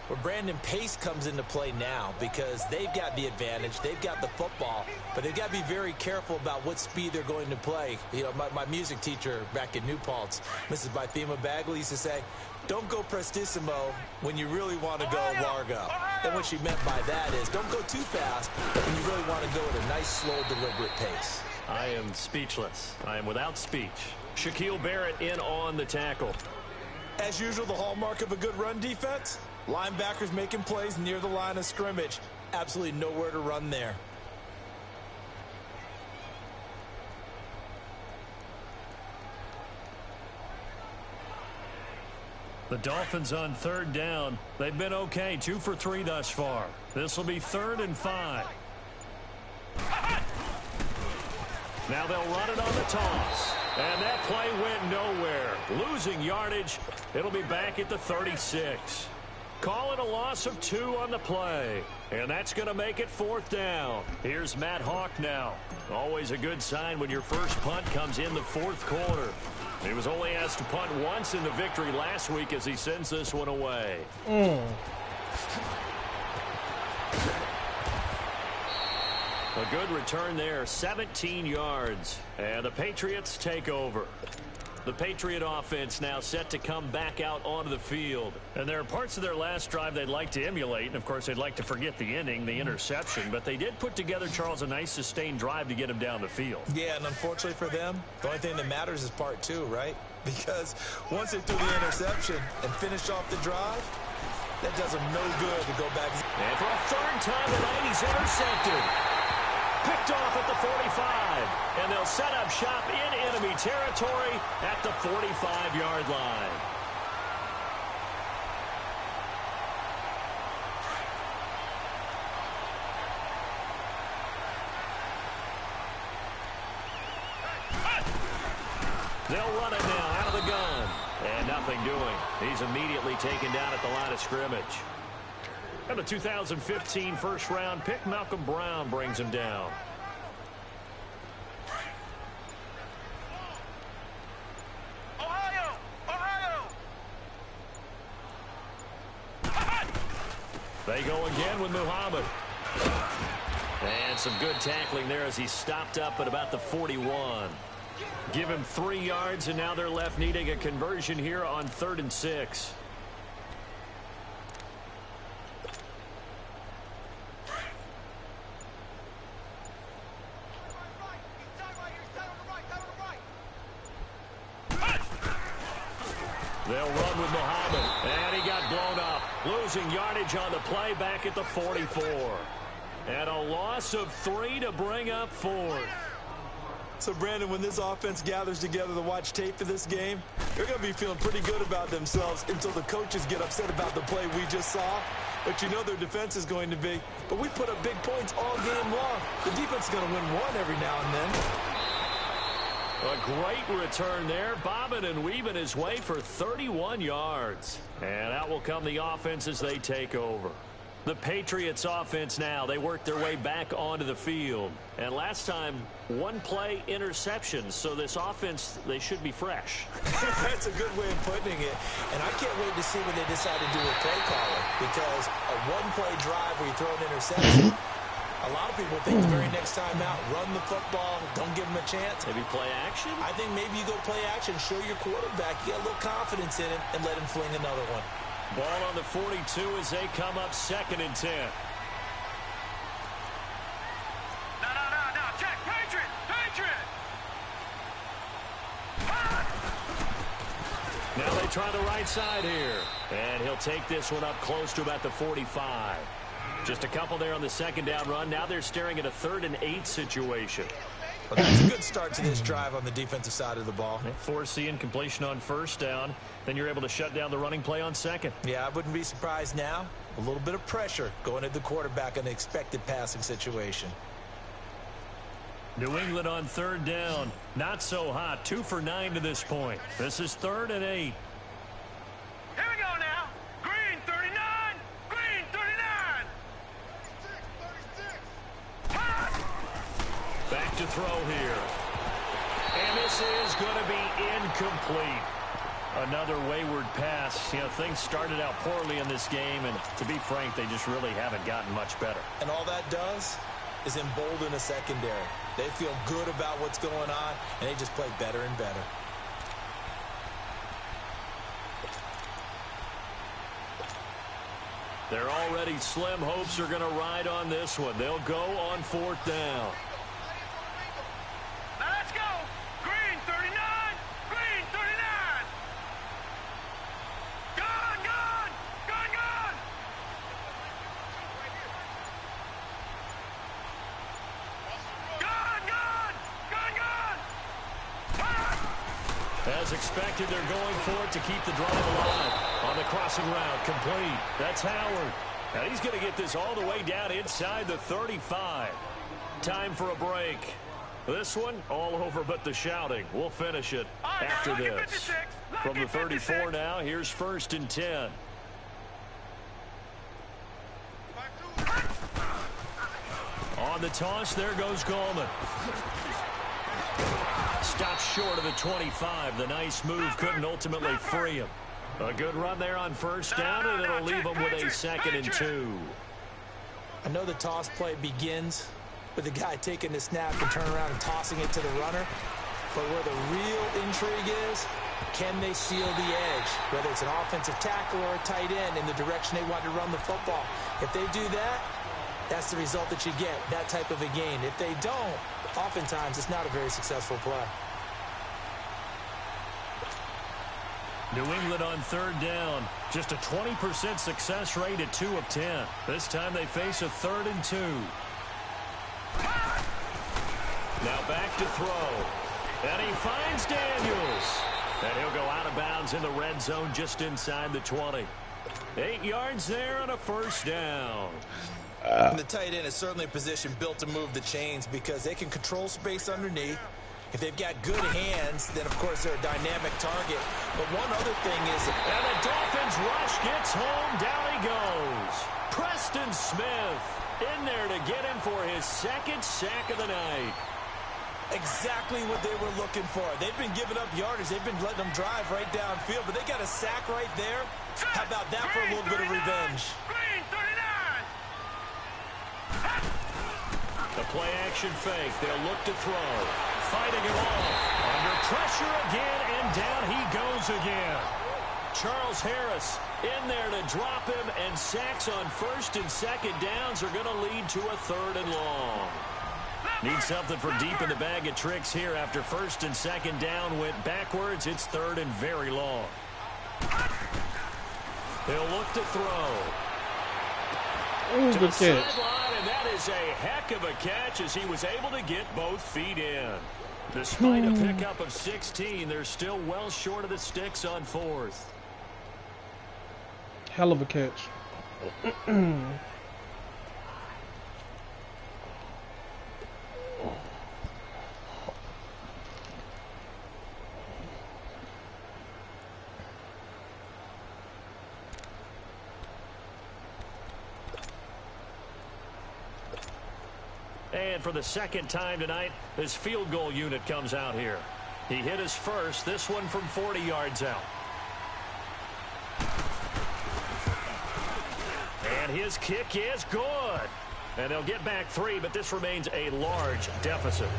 S3: Well, Brandon, pace comes into play now because they've got the advantage. They've got the football, but they've got to be very careful about what speed they're going to play. You know, my music teacher back in New Paltz, Mrs. Bythema Bagley, used to say, don't go prestissimo when you really want to go largo. And what she meant by that is don't go too fast when you really want to go at a nice, slow, deliberate pace.
S2: I am speechless. I am without speech. Shaquille Barrett in on the tackle.
S3: As usual, the hallmark of a good run defense, linebackers making plays near the line of scrimmage. Absolutely nowhere to run there.
S2: The Dolphins on third down. They've been okay. 2 for 3 thus far. This will be 3rd and 5. Now they'll run it on the toss. And that play went nowhere. Losing yardage. It'll be back at the 36. Call it a loss of 2 on the play. And that's going to make it 4th down. Here's Matt Hawk now. Always a good sign when your first punt comes in the 4th quarter. He was only asked to punt once in the victory last week as he sends this one away. A good return there, 17 yards. And the Patriots take over. The Patriot offense now set to come back out onto the field. And there are parts of their last drive they'd like to emulate. And, of course, they'd like to forget the ending, the interception. But they did put together, Charles, a nice sustained drive to get him down the field.
S3: Yeah, and unfortunately for them, the only thing that matters is part 2, right? Because once they threw the interception and finished off the drive, that does them no good to go back.
S2: And for a 3rd time tonight, he's intercepted. Picked off at the 45, and they'll set up shop in enemy territory at the 45-yard line. They'll run it now out of the gun, and nothing doing. He's immediately taken down at the line of scrimmage. And the 2015 first-round pick, Malcolm Brown, brings him down.
S4: Ohio! Ohio!
S2: They go again with Muhammad. And some good tackling there as he stopped up at about the 41. Give him 3 yards, and now they're left needing a conversion here on 3rd and 6. They'll run with Muhammad, and he got blown up. Losing yardage on the play back at the 44. And a loss of 3 to bring up 4th.
S3: So, Brandon, when this offense gathers together to watch tape for this game, they're going to be feeling pretty good about themselves until the coaches get upset about the play we just saw. But you know their defense is going to be. But we put up big points all game long. The defense is going to win one every now and then.
S2: A great return there, bobbing and weaving his way for 31 yards. And out will come the offense as they take over. The Patriots offense now. They work their way back onto the field. And last time, one play interception. So this offense, they should be fresh.
S3: That's a good way of putting it. And I can't wait to see what they decide to do with play calling. Because a one-play drive where you throw an interception, a lot of people think the very next time out, run the football, don't give them a chance.
S2: Maybe play action?
S3: I think maybe you go play action, show your quarterback, you get a little confidence in him, and let him fling another one.
S2: Ball on the 42 as they come up 2nd and 10.
S4: No. Check. Patriot.
S2: Now they try the right side here. And he'll take this one up close to about the 45. Just a couple there on the 2nd down run. Now they're staring at a 3rd and 8 situation.
S3: Well, that's a good start to this drive on the defensive side of the ball.
S2: Foreseeing completion on 1st down. Then you're able to shut down the running play on 2nd.
S3: Yeah, I wouldn't be surprised now. A little bit of pressure going at the quarterback in the expected passing situation.
S2: New England on 3rd down. Not so hot. 2 for 9 to this point. This is 3rd and 8.
S4: Here we go now. Green 39. Green 39. 36.
S2: Back to throw here. And this is going to be incomplete. Another wayward pass. You know, things started out poorly in this game, and to be frank, they just really haven't gotten much better.
S3: And all that does is embolden a secondary. They feel good about what's going on, and they just play better and better.
S2: They're already slim hopes are going to ride on this one. They'll go on 4th down.
S4: Now let's go. Green 39. Green 39. Gone.
S2: As expected, they're going for it to keep the drive alive. On the crossing route, complete. That's Howard. And he's going to get this all the way down inside the 35. Time for a break. This one, all over but the shouting. We'll finish it after this. From the 34 now, here's 1st and 10. On the toss, there goes Gallman. Stops short of the 25. The nice move couldn't ultimately free him. A good run there on 1st down, and it'll leave him with a 2nd and 2.
S3: I know the toss play begins with the guy taking the snap and turning around and tossing it to the runner. But where the real intrigue is, can they seal the edge? Whether it's an offensive tackle or a tight end in the direction they want to run the football. If they do that, that's the result that you get, that type of a gain. If they don't, oftentimes it's not a very successful play.
S2: New England on 3rd down. Just a 20% success rate at 2 of 10. This time they face a 3rd and 2. Now back to throw. And he finds Daniels. And he'll go out of bounds in the red zone just inside the 20. 8 yards there on a 1st down.
S3: And the tight end is certainly a position built to move the chains because they can control space underneath. If they've got good hands, then, of course, they're a dynamic target. But one other thing is...
S2: And the Dolphins rush gets home. Down he goes. Preston Smith in there to get him for his 2nd sack of the night.
S3: Exactly what they were looking for. They've been giving up yardage. They've been letting them drive right downfield. But they got a sack right there. How about that for a little bit of revenge?
S4: Green 39.
S2: The play-action fake. They'll look to throw. Fighting him off. Under pressure again, and down he goes again. Charles Harris in there to drop him, and sacks on 1st and 2nd downs are going to lead to a 3rd and long. Need something for deep in the bag of tricks here after 1st and 2nd down went backwards. It's 3rd and very long. They'll look to throw.
S1: Ooh,
S2: To
S1: good
S2: the
S1: catch.
S2: sideline, and that is a heck of a catch as he was able to get both feet in. Despite a pickup of 16, they're still well short of the sticks on 4th.
S1: Hell of a catch.
S2: And for the second time tonight, his field goal unit comes out here. He hit his first, this one from 40 yards out. And his kick is good. And they'll get back 3, but this remains a large deficit.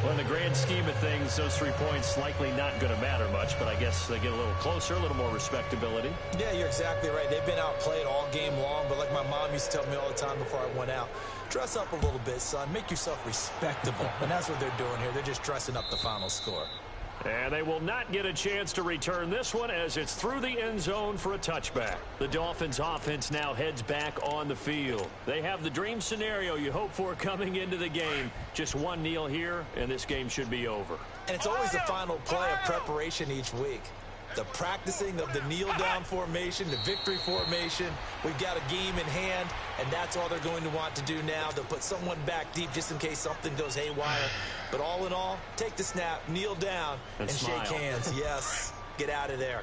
S2: Well, in the grand scheme of things, those 3 points likely not going to matter much, but I guess they get a little closer, a little more respectability.
S3: Yeah, you're exactly right. They've been outplayed all game long, but like my mom used to tell me all the time before I went out, dress up a little bit, son. Make yourself respectable. And that's what they're doing here. They're just dressing up the final score.
S2: And they will not get a chance to return this one as it's through the end zone for a touchback. The Dolphins offense now heads back on the field. They have the dream scenario you hope for coming into the game. Just one kneel here, and this game should be over.
S3: And it's always the final play of preparation each week. The practicing of the kneel-down formation, the victory formation. We've got a game in hand, and that's all they're going to want to do now. They'll put someone back deep just in case something goes haywire. But all in all, take the snap, kneel down, and shake hands. Yes, get out of there.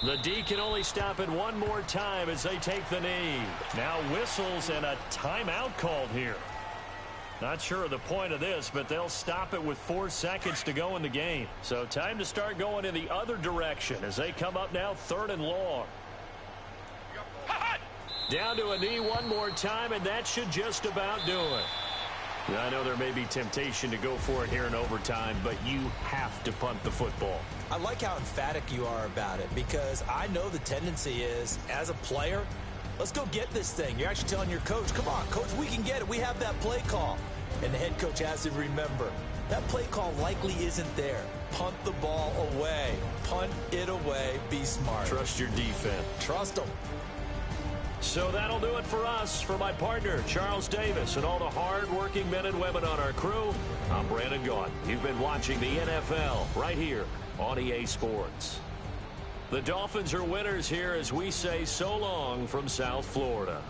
S2: The D can only stop it one more time as they take the knee. Now whistles and a timeout called here. Not sure of the point of this, but they'll stop it with 4 seconds to go in the game. So time to start going in the other direction as they come up now 3rd and long. Down to a knee one more time, and that should just about do it. I know there may be temptation to go for it here in overtime, but you have to punt the football.
S3: I like how emphatic you are about it because I know the tendency is, as a player, let's go get this thing. You're actually telling your coach, come on, coach, we can get it. We have that play call. And the head coach has to remember, that play call likely isn't there. Punt the ball away. Punt it away. Be smart.
S2: Trust your defense.
S3: Trust them.
S2: So that'll do it for us. For my partner, Charles Davis, and all the hard-working men and women on our crew, I'm Brandon Gaudin. You've been watching the NFL right here on EA Sports. The Dolphins are winners here as we say so long from South Florida.